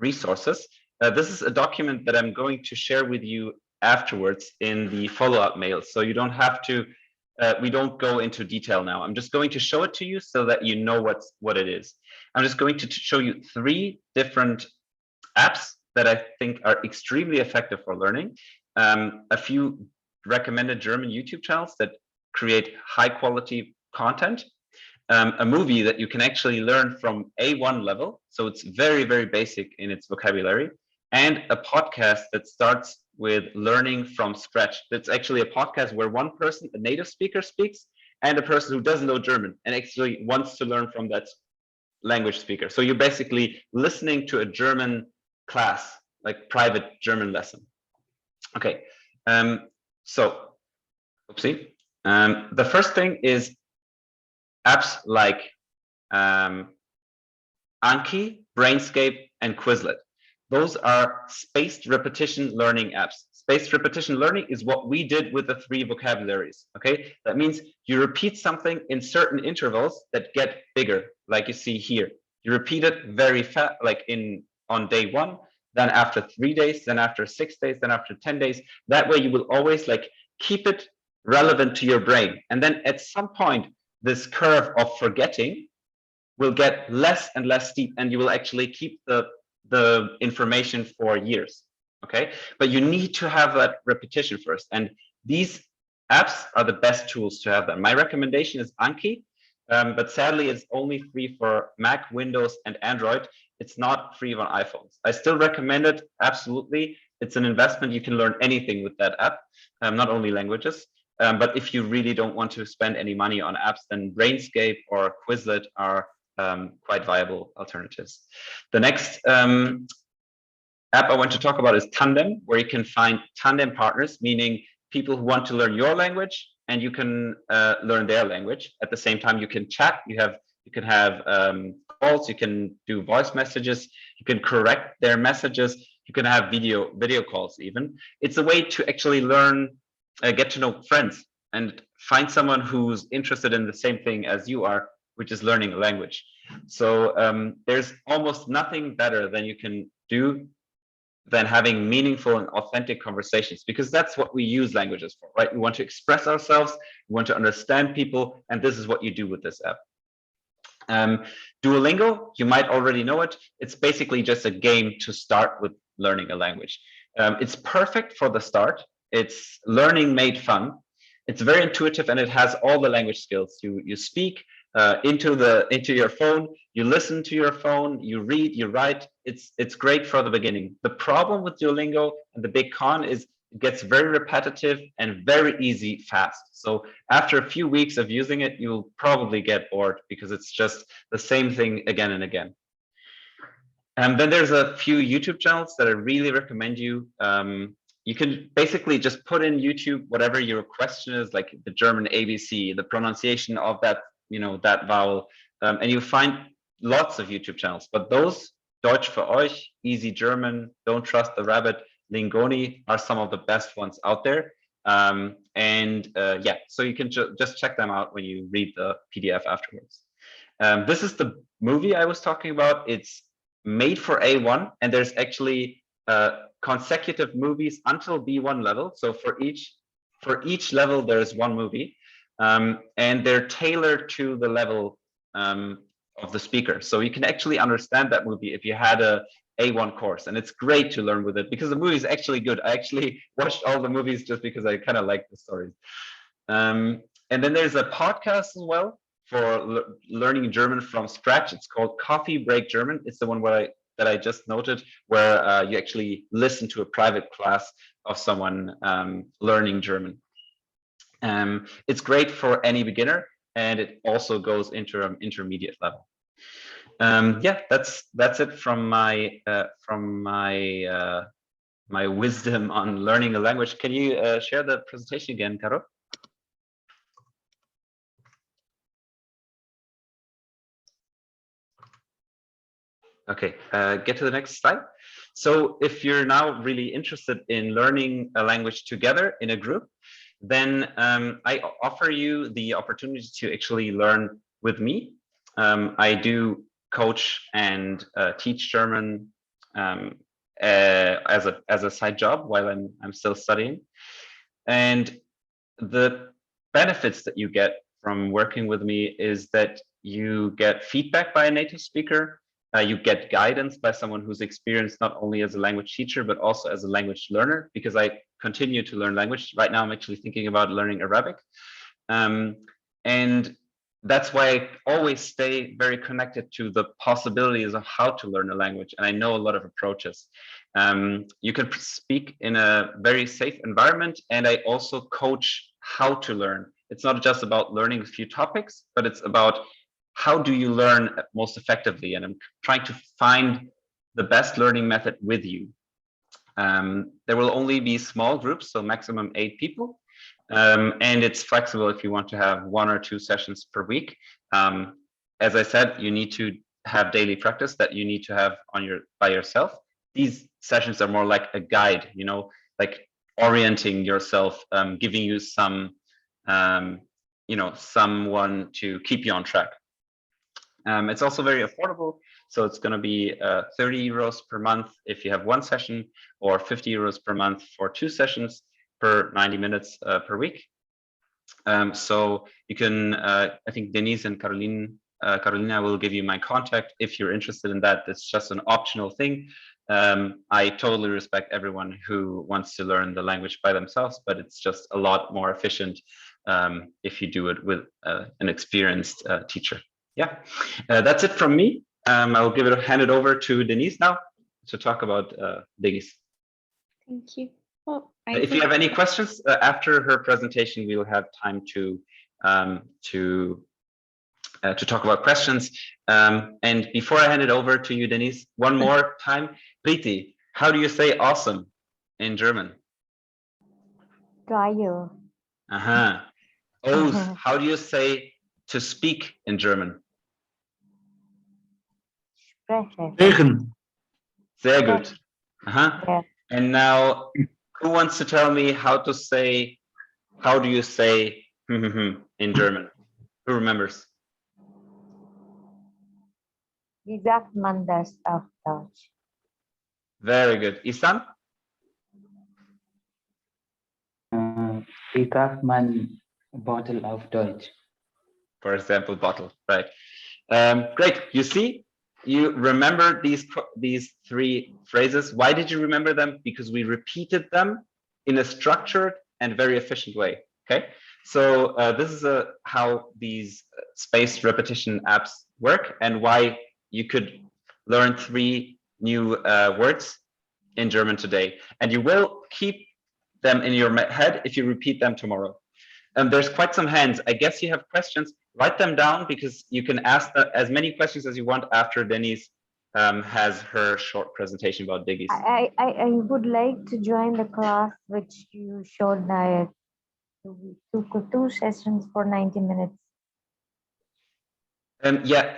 resources. This is a document that I'm going to share with you afterwards in the follow-up mail, so you don't have to, we don't go into detail now. I'm just going to show it to you so that you know what it is. I'm just going to show you 3 different apps that I think are extremely effective for learning. A few recommended German YouTube channels that create high quality content. A movie that you can actually learn from A1 level, so it's very, very basic in its vocabulary, and a podcast that starts with learning from scratch. That's actually a podcast where one person, a native speaker, speaks, and a person who doesn't know German and actually wants to learn from that language speaker. So you're basically listening to a German class, like private German lesson. Okay, so, oopsie. The first thing is apps like Anki, Brainscape, and Quizlet. Those are spaced repetition learning apps. Spaced repetition learning is what we did with the 3 vocabularies, okay? That means you repeat something in certain intervals that get bigger, like you see here. You repeat it very fast, like on day 1, then after 3 days, then after 6 days, then after 10 days. That way you will always like keep it relevant to your brain. And then at some point, this curve of forgetting will get less and less steep, and you will actually keep the information for years, okay? But you need to have that repetition first, and these apps are the best tools to have them. My recommendation is Anki, but sadly it's only free for Mac, Windows, and Android. It's not free on iPhones. I still recommend it, absolutely. It's an investment. You can learn anything with that app, not only languages. But if you really don't want to spend any money on apps, then Brainscape or Quizlet are quite viable alternatives. The next app I want to talk about is Tandem, where you can find tandem partners, meaning people who want to learn your language and you can learn their language. At the same time, you can chat. You can have calls. You can do voice messages. You can correct their messages. You can have video calls even. It's a way to actually learn. Get to know friends and find someone who's interested in the same thing as you are, which is learning a language. So there's almost nothing better than you can do than having meaningful and authentic conversations, because that's what we use languages for, right? We want to express ourselves, we want to understand people, and this is what you do with this app. Duolingo, you might already know it. It's basically just a game to start with learning a language. It's perfect for the start. It's learning made fun. It's very intuitive, and it has all the language skills. You speak into your phone, you listen to your phone, you read, you write. It's great for the beginning. The problem with Duolingo and the big con is It gets very repetitive and very easy fast. So after a few weeks of using it, you'll probably get bored because it's just the same thing again and again. And then there's a few YouTube channels that I really recommend you. You can basically just put in YouTube whatever your question is, like the German ABC, the pronunciation of that, that vowel, and you find lots of YouTube channels. But those, Deutsch für euch, Easy German, Don't Trust the Rabbit, Lingoni, are some of the best ones out there. Yeah, so you can just check them out when you read the PDF afterwards. This is the movie I was talking about. It's made for A1, and there's actually consecutive movies until B1 level. So for each level, there's one movie, and they're tailored to the level of the speaker. So you can actually understand that movie if you had a A1 course, and it's great to learn with it because the movie is actually good. I actually watched all the movies just because I kind of like the stories. And then there's a podcast as well for learning German from scratch. It's called Coffee Break German. It's the one that I just noted, where you actually listen to a private class of someone learning German. It's great for any beginner, and it also goes into an intermediate level. Yeah, that's it from my my wisdom on learning a language. Can you share the presentation again, Caro? Okay, get to the next slide. So if you're now really interested in learning a language together in a group, then I offer you the opportunity to actually learn with me. I do coach and teach German as a side job while I'm still studying. And the benefits that you get from working with me is that you get feedback by a native speaker. You get guidance by someone who's experienced not only as a language teacher, but also as a language learner, because I continue to learn language. Right now, I'm actually thinking about learning Arabic. And that's why I always stay very connected to the possibilities of how to learn a language. And I know a lot of approaches. You can speak in a very safe environment. And I also coach how to learn. It's not just about learning a few topics, but it's about how do you learn most effectively? And I'm trying to find the best learning method with you. There will only be small groups, so maximum 8 people. And it's flexible if you want to have 1 or 2 sessions per week. As I said, you need to have daily practice that you need to have by yourself. These sessions are more like a guide, like orienting yourself, giving you some, someone to keep you on track. It's also very affordable. So it's going to be 30 euros per month if you have 1 session, or 50 euros per month for 2 sessions per 90 minutes per week. So you can, I think Denise and Carolina will give you my contact if you're interested in that. It's just an optional thing. I totally respect everyone who wants to learn the language by themselves, but it's just a lot more efficient if you do it with an experienced teacher. Yeah, that's it from me. I'll hand it over to Denise now to talk about Digis. Thank you. Well, If you have any questions after her presentation, we will have time to talk about questions. And before I hand it over to you, Denise, one more time, Priti, how do you say awesome in German? Geil. Oh, how do you say to speak in German? Sprechen. Sehr good. Yeah. And now, who wants to tell me how do you say in German? Who remembers? Wie sagt man das auf Deutsch? Very good. Isan? Wie sagt man Bottle auf Deutsch? For example, bottle, right? Great. You see, you remember these 3 phrases. Why did you remember them? Because we repeated them in a structured and very efficient way. Okay. So this is how these spaced repetition apps work, and why you could learn 3 new words in German today. And you will keep them in your head if you repeat them tomorrow. There's quite some hands. I guess you have questions. Write them down because you can ask as many questions as you want after Denise has her short presentation about Diggies. I would like to join the class which you showed that two sessions for 90 minutes. Yeah,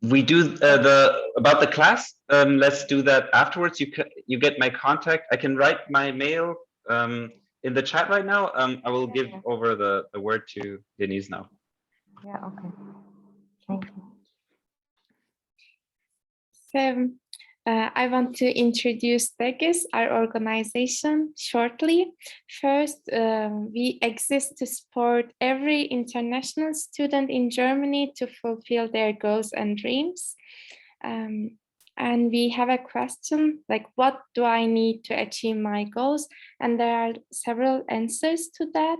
we do about the class. Let's do that afterwards. You get my contact. I can write my mail in the chat right now. I will give over the word to Denise now. Yeah, okay. Thank you. So I want to introduce Diggies, our organization, shortly. First, we exist to support every international student in Germany to fulfill their goals and dreams. And we have a question like, what do I need to achieve my goals? And there are several answers to that,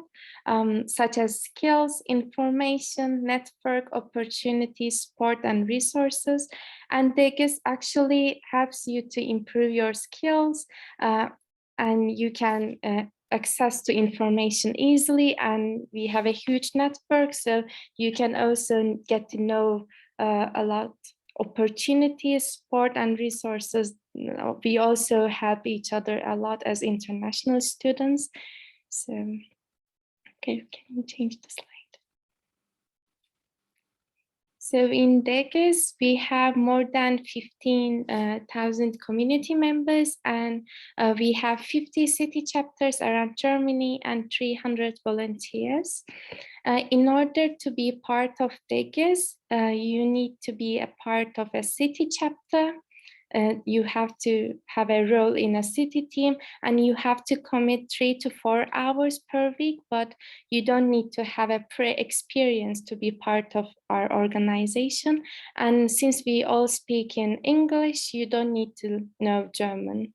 such as skills, information, network, opportunities, support, and resources. And Diggies actually helps you to improve your skills, and you can access to information easily. And we have a huge network, so you can also get to know a lot opportunities, support, and resources. We also help each other a lot as international students. So, okay, can you change the slide? So in Diggies, we have more than 15,000 community members, and we have 50 city chapters around Germany and 300 volunteers. In order to be part of Diggies, you need to be a part of a city chapter. You have to have a role in a city team, and you have to commit 3 to 4 hours per week, but you don't need to have a pre-experience to be part of our organization. And since we all speak in English, you don't need to know German.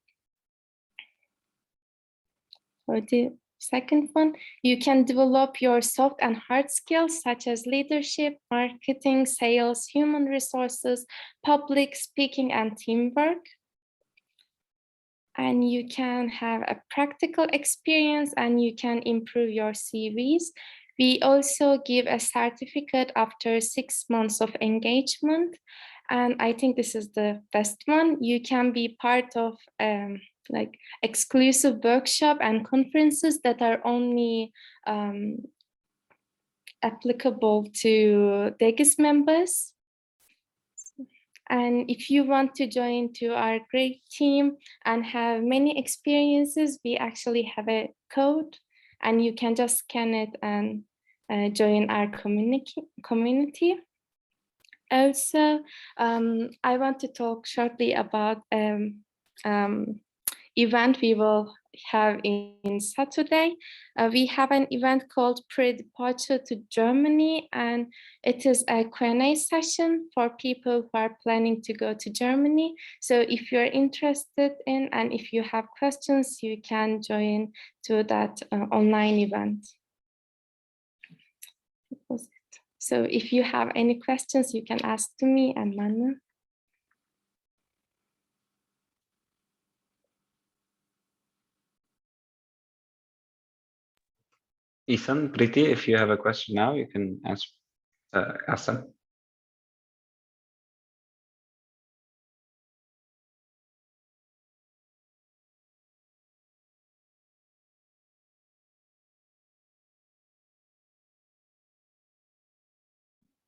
For the second one, you can develop your soft and hard skills such as leadership, marketing, sales, human resources, public speaking, and teamwork. And you can have a practical experience and you can improve your CVs. We also give a certificate after 6 months of engagement. And I think this is the best one. You can be part of like exclusive workshop and conferences that are only applicable to Diggies members. And if you want to join to our great team and have many experiences, we actually have a code and you can just scan it and join our community. Also, I want to talk shortly about event we will have in Saturday. We have an event called Pre-Departure to Germany, and it is a Q&A session for people who are planning to go to Germany. So if you're interested in, and if you have questions, you can join to that online event. So if you have any questions, you can ask to me and Manu. Ethan, Priti, if you have a question now, you can ask them.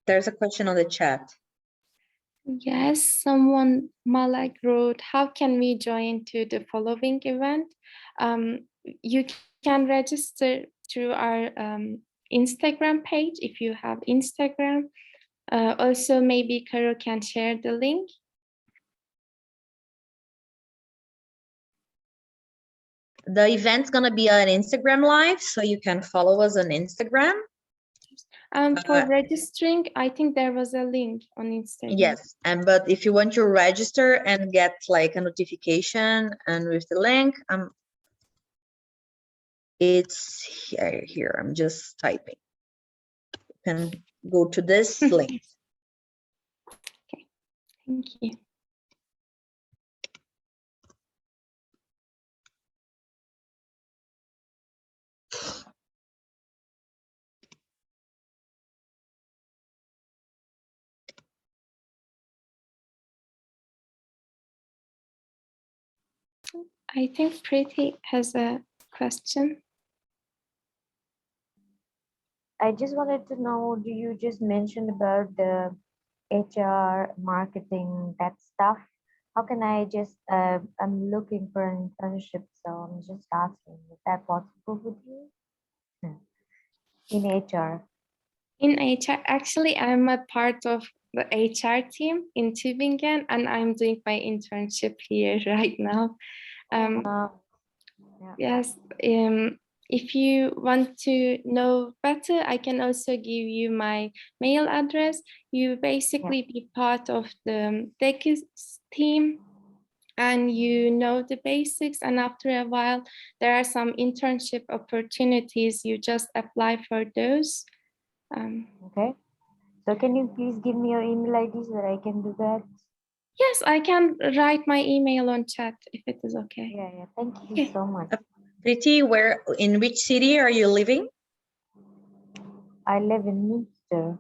There's a question on the chat. Yes, someone, Malak, wrote, how can we join to the following event? You can register through our Instagram page if you have Instagram. Also, maybe Karo can share the link. The event's gonna be on Instagram Live, so you can follow us on Instagram. For registering, I think there was a link on Instagram. Yes, but if you want to register and get like a notification and with the link, it's here. I'm just typing. You can go to this link. Okay, thank you. I think Preeti has a question. I just wanted to know, do you just mention about the HR, marketing, that stuff? How can I just, I'm looking for an internship, so I'm just asking, is that possible with you? In HR. In HR, actually, I'm a part of the HR team in Tübingen, and I'm doing my internship here right now. Yeah. Yes, if you want to know better, I can also give you my mail address. You basically be part of the DECIS team, and you know the basics, and after a while there are some internship opportunities. You just apply for those. Okay. So can you please give me your email ID so that I can do that? Yes, I can write my email on chat if it is okay. Yeah. Thank you Okay. so much. Pretty, in which city are you living? I live in Münster.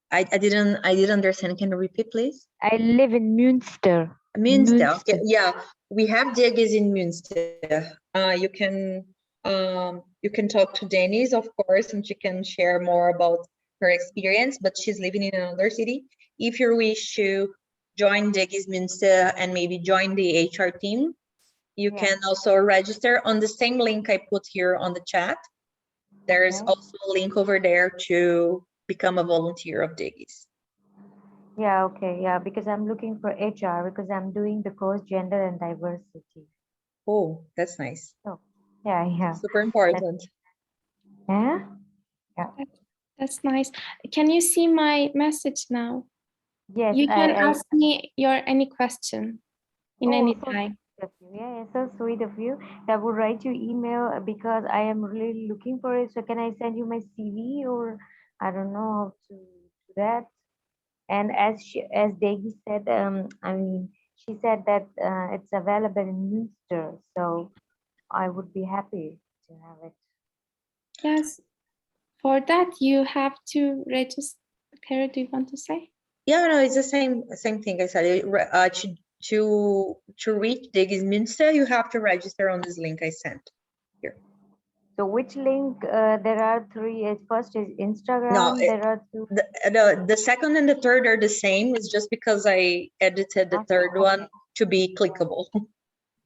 I didn't understand. Can you repeat, please? I live in Münster. Münster. Okay. Yeah, we have Degis in Münster. You can talk to Denise, of course, and she can share more about her experience, but she's living in another city. If you wish to join Degis Münster and maybe join the HR team, you can also register on the same link I put here on the chat. There's also a link over there to become a volunteer of Degis. Yeah, okay. Yeah, because I'm looking for HR because I'm doing the course Gender and Diversity. Oh, that's nice. So, yeah. Super important. Yeah? That's nice. Can you see my message now? Yes, You can ask me any question in any time. Yeah, so sweet of you. I will write you email because I am really looking for it. So can I send you my CV, or I don't know how to do that? And as Degi said, she said that it's available in Münster, so I would be happy to have it. Yes. For that, you have to register. Kara, do you want to say? Yeah, no, it's the same thing I said. To reach Degis Münster, you have to register on this link I sent here. So which link? There are three. First is Instagram. No, there are two. The second and the third are the same. It's just because I edited the third one to be clickable.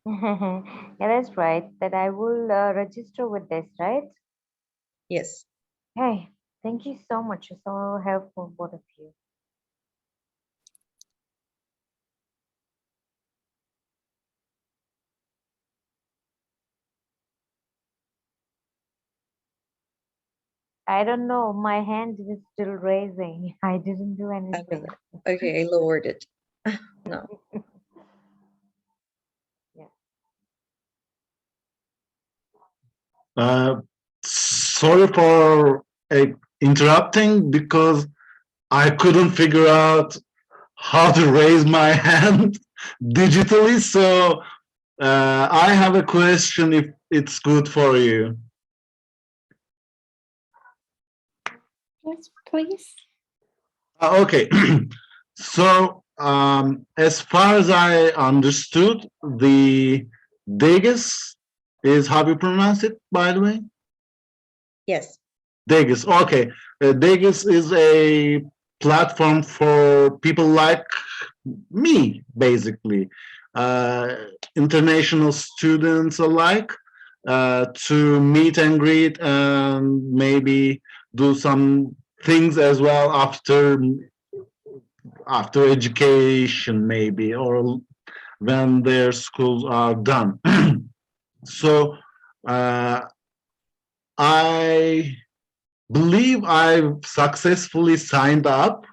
Yeah, that's right. That I will register with this, right? Yes. Hey, thank you so much. You're so helpful, both of you. I don't know. My hand is still raising. I didn't do anything. Okay, I lowered it. No. Sorry for interrupting because I couldn't figure out how to raise my hand digitally. So I have a question if it's good for you. Yes, please. Okay. So as far as I understood, the Degas is how you pronounce it, by the way? Yes. Degas. Okay. Degas is a platform for people like me, basically, international students alike, to meet and greet and maybe do some things as well after education, maybe, or when their schools are done. So I believe I've successfully signed up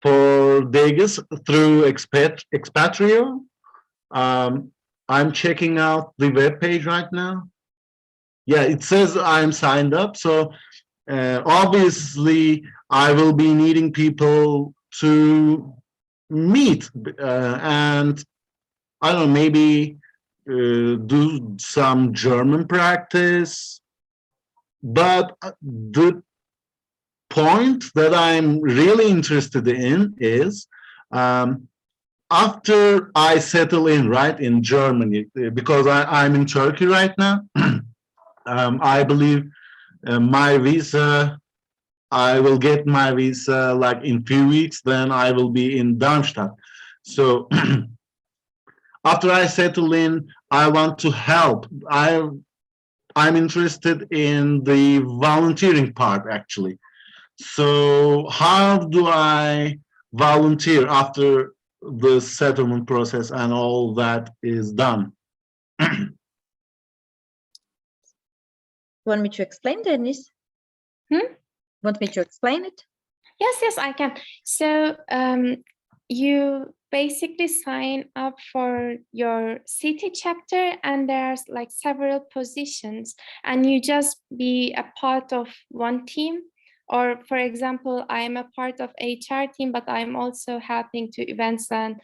for Degas through Expatrio. I'm checking out the web page right now. Yeah, it says I'm signed up. So obviously I will be needing people to meet and I don't know, maybe do some German practice. But the point that I'm really interested in is after I settle in, right, in Germany, because I'm in Turkey right now, I believe my visa, I will get my visa like in few weeks, then I will be in Darmstadt. So after I settle in, I want to help. I'm interested in the volunteering part, actually. So how do I volunteer after the settlement process and all that is done? Want me to explain, Dennis? Want me to explain it? Yes, I can. So you basically sign up for your city chapter, and there's like several positions, and you just be a part of one team. Or for example, I'm a part of HR team, but I'm also helping to events and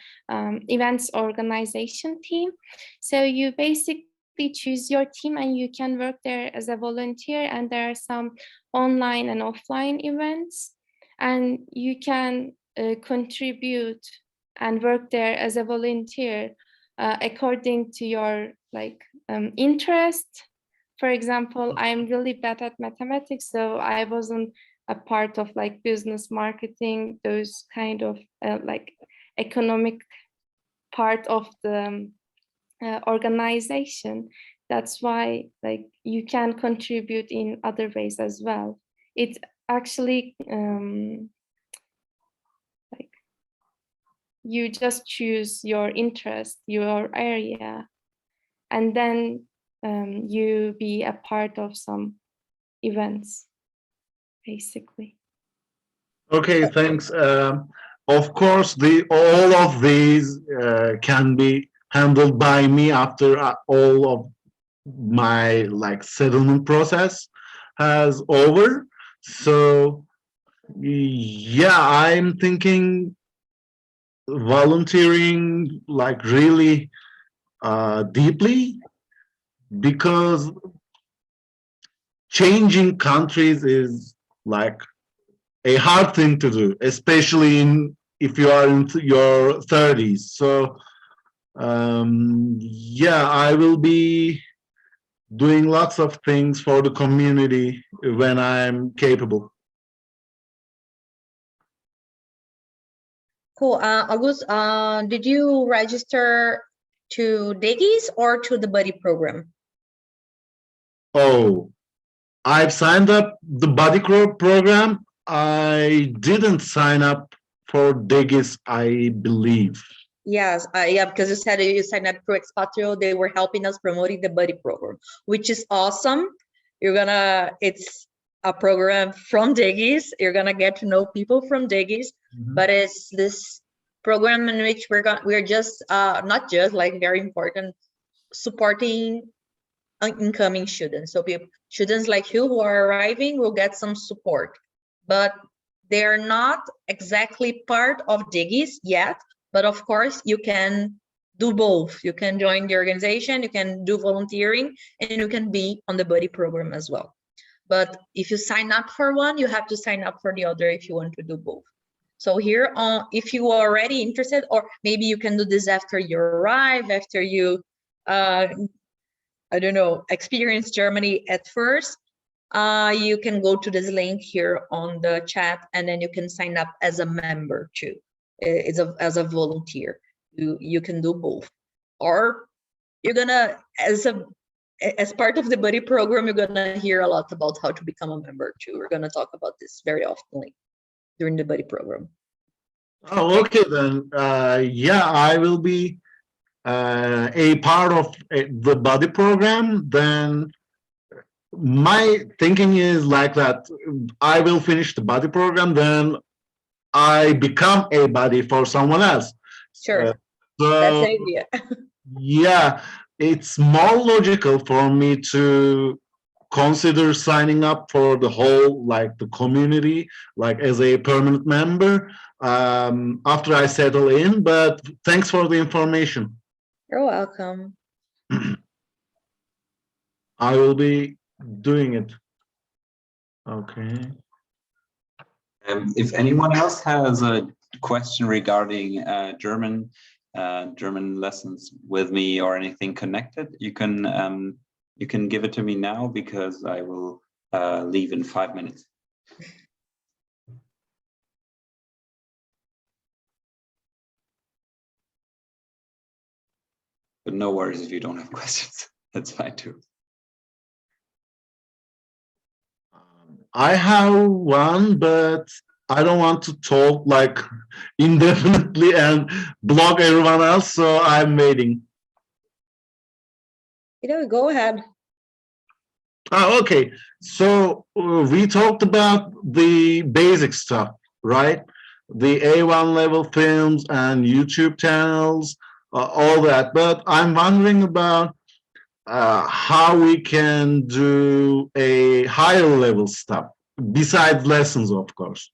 events organization team. So you basically choose your team and you can work there as a volunteer, and there are some online and offline events, and you can contribute and work there as a volunteer according to your interest. For example, I'm really bad at mathematics, so I wasn't a part of like business marketing, those kind of like economic part of the organization. That's why like you can contribute in other ways as well. It actually like you just choose your interest, your area, and then you be a part of some events, basically. Okay, thanks. Of course, all of these can be handled by me after all of my like settlement process has over. So yeah, I'm thinking volunteering like really deeply, because changing countries is like a hard thing to do, especially if you are in your 30s. So yeah, I will be doing lots of things for the community when I'm capable. Cool. August, did you register to Degis or to the buddy program? Oh, I've signed up the BodyCorp program. I didn't sign up for Degis, I believe. Yes, yeah, because you said you signed up for Expatrio. They were helping us promoting the buddy program, which is awesome. It's a program from Degis. You're gonna get to know people from Degis, but it's this program in which we're just not just like very important, supporting incoming students. So students like you who are arriving will get some support, but they're not exactly part of Degis yet. But of course, you can do both. You can join the organization, you can do volunteering, and you can be on the buddy program as well. But if you sign up for one, you have to sign up for the other if you want to do both. So here, if you are already interested, or maybe you can do this after you arrive, after you, I don't know, experience Germany at first, you can go to this link here on the chat, and then you can sign up as a member too. As a volunteer, you can do both, or you're gonna as part of the buddy program, you're gonna hear a lot about how to become a member too. We're gonna talk about this very often during the buddy program. Oh, okay then. Yeah, I will be a part of the buddy program. Then my thinking is like that. I will finish the buddy program, then I become a buddy for someone else. Sure, So that's the idea. yeah, it's more logical for me to consider signing up for the whole like the community, like as a permanent member after I settle in. But thanks for the information. You're welcome. I will be doing it. Okay. If anyone else has a question regarding German, German lessons with me or anything connected, you can give it to me now, because I will leave in 5 minutes. But no worries if you don't have questions. That's fine too. I have one, but I don't want to talk like indefinitely and block everyone else, so I'm waiting. Go ahead. Okay, so we talked about the basic stuff, right? The A1 level films and YouTube channels, all that. But I'm wondering about how we can do a higher level stuff besides lessons, of course.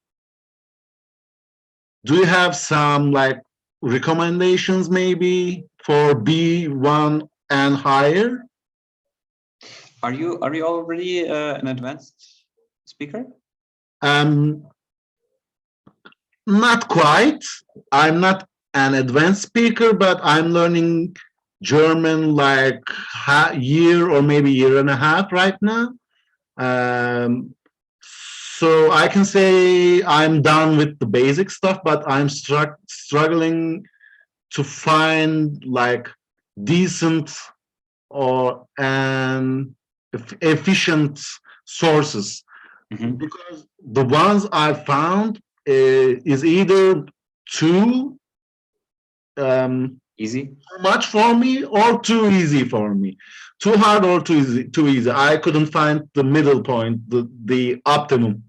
Do you have some like recommendations maybe for B1 and higher? Are you already an advanced speaker? Not quite. I'm not an advanced speaker, but I'm learning German like year or maybe year and a half right now. So I can say I'm done with the basic stuff, but I'm struggling to find like decent or efficient sources, because the ones I found is either too Easy? too much for me or too easy for me, too hard or too easy. I couldn't find the middle point, the optimum.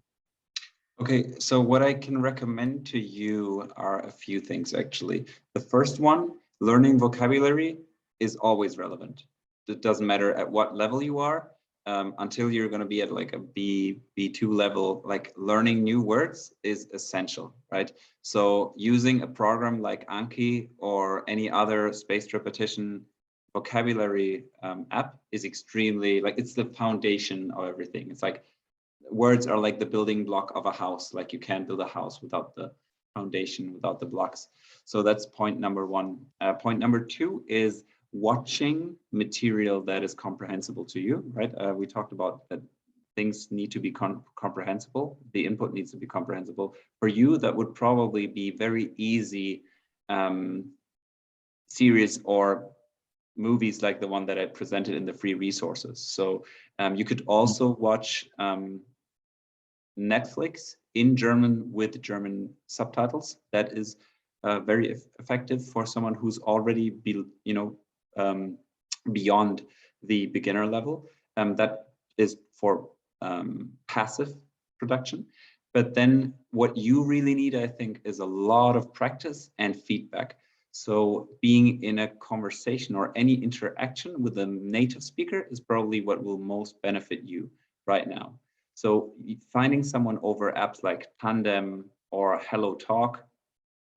Okay, so what I can recommend to you are a few things, actually. The first one, learning vocabulary is always relevant. It doesn't matter at what level you are, until you're going to be at like a B2 level. Like, learning new words is essential, right? So using a program like Anki or any other spaced repetition vocabulary app is extremely, like, it's the foundation of everything. It's like, words are like the building block of a house. Like, you can't build a house without the foundation, without the blocks. So that's point number one. Point number two is watching material that is comprehensible to you, right? We talked about that things need to be comprehensible. The input needs to be comprehensible. For you, that would probably be very easy series or movies like the one that I presented in the free resources. So you could also watch Netflix in German with German subtitles. That is very effective for someone who's already beyond the beginner level. That is for passive production. But then what you really need, I think, is a lot of practice and feedback. So being in a conversation or any interaction with a native speaker is probably what will most benefit you right now. So finding someone over apps like Tandem or Hello Talk,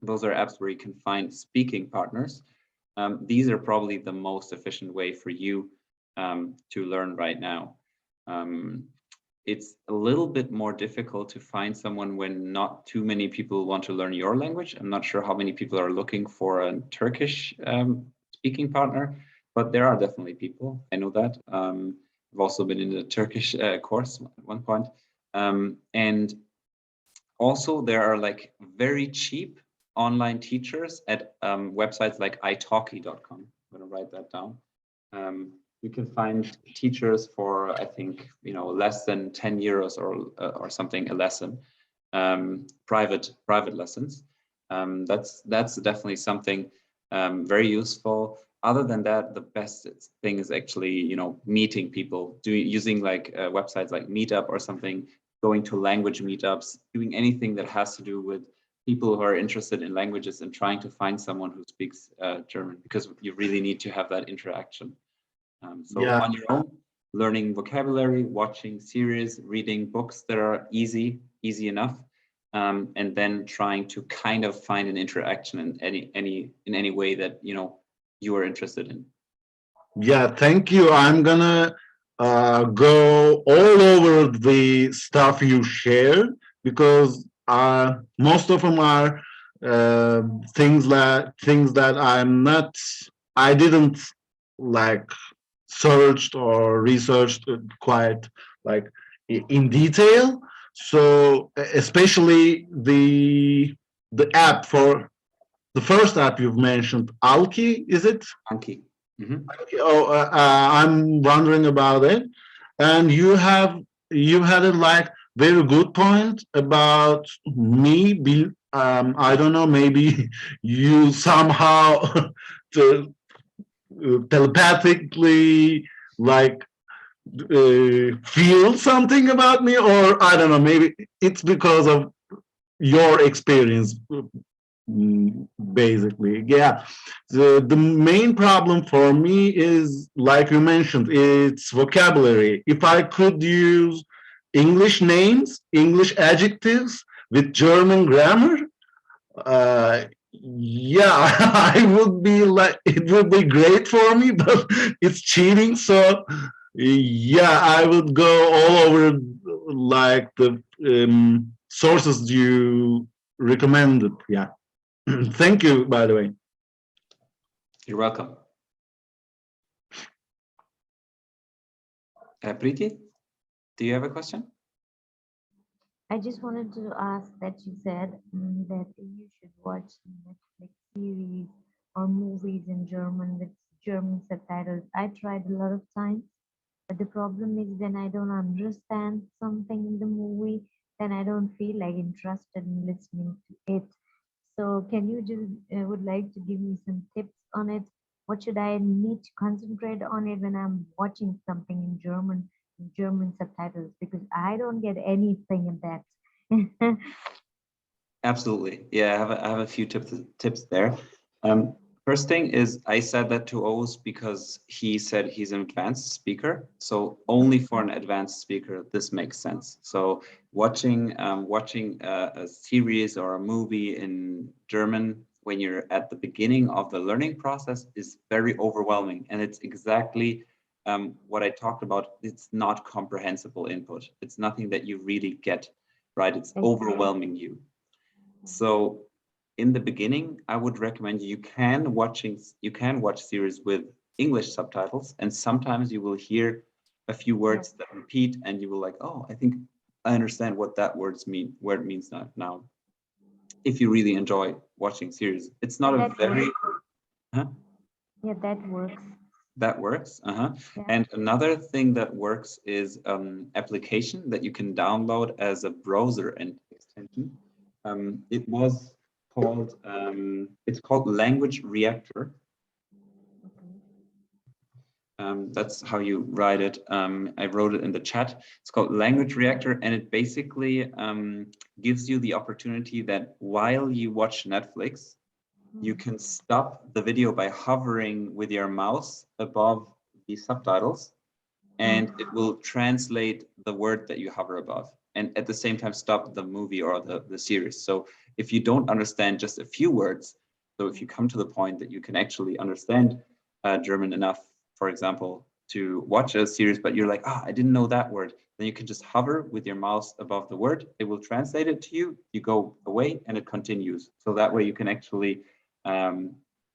those are apps where you can find speaking partners. These are probably the most efficient way for you to learn right now. It's a little bit more difficult to find someone when not too many people want to learn your language. I'm not sure how many people are looking for a Turkish speaking partner, but there are definitely people. I know that. I've also been in a Turkish course at one point. And also there are like very cheap online teachers at websites like italki.com. I'm going to write that down. You can find teachers for, I think, less than 10 euros or something a lesson, private lessons. That's definitely something very useful. Other than that, the best thing is actually, meeting people, using like websites like Meetup or something, going to language meetups, doing anything that has to do with people who are interested in languages and trying to find someone who speaks German, because you really need to have that interaction. So yeah. On your own, learning vocabulary, watching series, reading books that are easy enough, and then trying to kind of find an interaction in any way that you are interested in. Yeah, thank you. I'm gonna go all over the stuff you shared, because most of them are things that I didn't like searched or researched quite like in detail. So especially the app for the first app you've mentioned, Alki, is it? Anki. Mhm. Oh, I'm wondering about it. And you had a like very good point about me. I don't know. Maybe you somehow te- telepathically like feel something about me, or I don't know. Maybe it's because of your experience. Basically, yeah. The main problem for me is, like you mentioned, it's vocabulary. If I could use English names, English adjectives with German grammar, yeah, I would be like, it would be great for me, but it's cheating. So, yeah, I would go all over like the sources you recommended. Yeah. Thank you, by the way. You're welcome. Preeti, do you have a question? I just wanted to ask that you said that you should watch Netflix series or movies in German with German subtitles. I tried a lot of times, but the problem is when I don't understand something in the movie, then I don't feel like interested in listening to it. So can you just would like to give me some tips on it? What should I need to concentrate on it when I'm watching something in German subtitles? Because I don't get anything in that. Absolutely. Yeah, I have a few tips there. First thing is I said that to Oz because he said he's an advanced speaker. So only for an advanced speaker, this makes sense. So watching a series or a movie in German when you're at the beginning of the learning process is very overwhelming. And it's exactly what I talked about. It's not comprehensible input. It's nothing that you really get, right? It's overwhelming you. So in the beginning, I would recommend you can watch series with English subtitles, and sometimes you will hear a few words that repeat, and you will like, oh, I think I understand what that word means now. If you really enjoy watching series, it's not a very Yeah, that works. that works. Yeah. And another thing that works is application that you can download as a browser and extension. It was called it's called Language Reactor. That's how you write it. I wrote it in the chat. It's called Language Reactor, and it basically gives you the opportunity that while you watch Netflix, you can stop the video by hovering with your mouse above the subtitles, and it will translate the word that you hover above, and at the same time stop the movie or the series. So if you don't understand just a few words, so if you come to the point that you can actually understand German enough, for example, to watch a series, but you're like, I didn't know that word, then you can just hover with your mouse above the word. It will translate it to you. You go away and it continues. So that way you can actually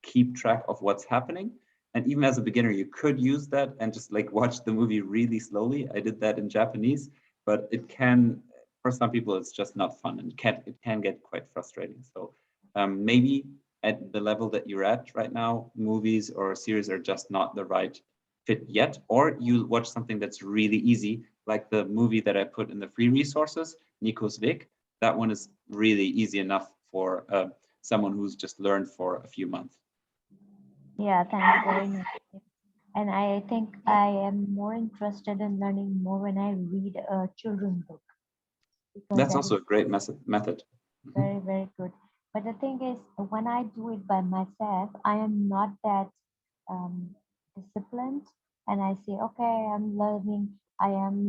keep track of what's happening. And even as a beginner, you could use that and just like watch the movie really slowly. I did that in Japanese, but it can, for some people, it's just not fun, and it can get quite frustrating. So maybe at the level that you're at right now, movies or series are just not the right fit yet, or you watch something that's really easy, like the movie that I put in the free resources, Nico's Weg. That one is really easy enough for someone who's just learned for a few months. Yeah, thanks very much. And I think I am more interested in learning more when I read a children's book. That's also a great method. Very, very good. But the thing is, when I do it by myself, I am not that disciplined. And I say, okay, I am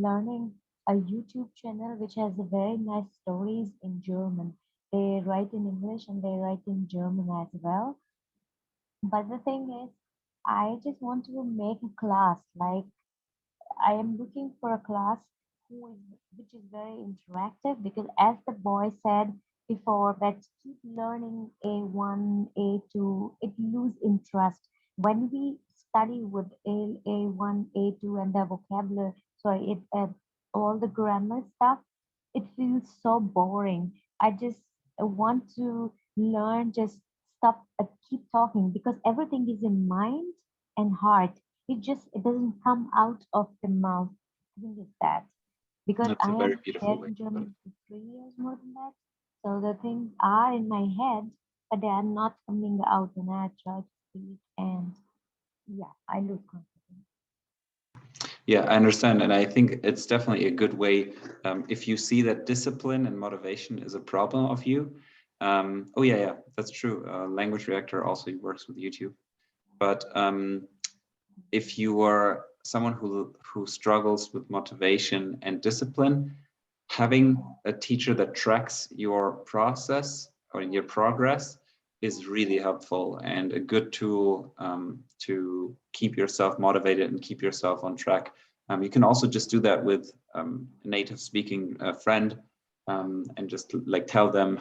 learning a YouTube channel which has a very nice stories in German. They write in English and they write in German as well. But the thing is, I just want to make a class. Like I am looking for a class which is very interactive, because as the boy said, before, but keep learning A1, A2, it lose interest. When we study with A1, A2 and the vocabulary, sorry, all the grammar stuff, it feels so boring. I just want to learn, just stop, keep talking, because everything is in mind and heart. It doesn't come out of the mouth. I think it's that. Because That's I a very am beautiful here way. in Germany for 3 years, more than that. So the things are in my head, but they are not coming out when I try to speak. And yeah, I lose confidence. Yeah, I understand. And I think it's definitely a good way. If you see that discipline and motivation is a problem of you. Oh, yeah, that's true. Language Reactor also works with YouTube. But if you are someone who struggles with motivation and discipline, having a teacher that tracks your process or your progress is really helpful and a good tool to keep yourself motivated and keep yourself on track. You can also just do that with a native speaking friend and just like tell them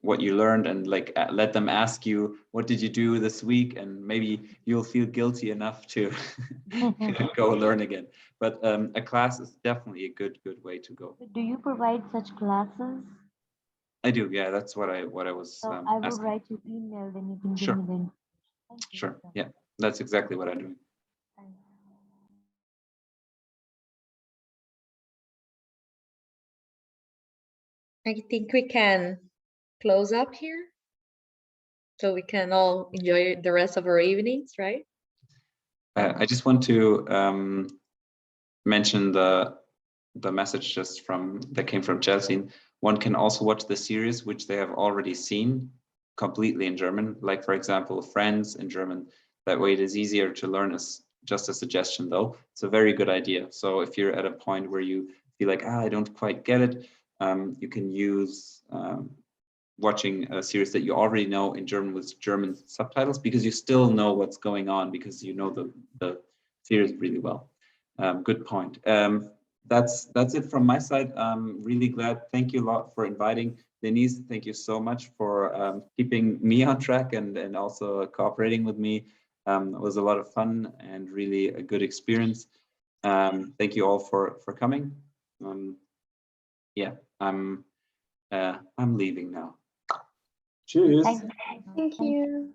what you learned and like let them ask you, what did you do this week? And maybe you'll feel guilty enough to go learn again. But a class is definitely a good way to go. Do you provide such classes? I do, yeah. That's what I was So I will asking. write you email, then you can give Sure. me the information. Thank you. Sure, yeah, that's exactly what I'm doing. Thanks. I think we can close up here so we can all enjoy the rest of our evenings, right? I just want to mention the message just that came from Chelsea. One can also watch the series, which they have already seen completely in German, like for example, Friends in German. That way it is easier to learn. As just a suggestion though. It's a very good idea. So if you're at a point where you feel like, I don't quite get it, you can use watching a series that you already know in German with German subtitles, because you still know what's going on because you know the series really well. Good point. That's it from my side. I'm really glad. Thank you a lot for inviting. Denise, thank you so much for keeping me on track and also cooperating with me. It was a lot of fun and really a good experience. Thank you all for coming. Yeah, I'm leaving now. Tschüss. Thank you.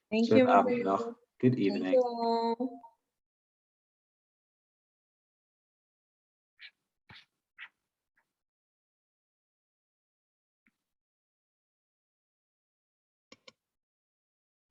Thank Schönen you, Abend Manu. noch. Good Thank evening. you all.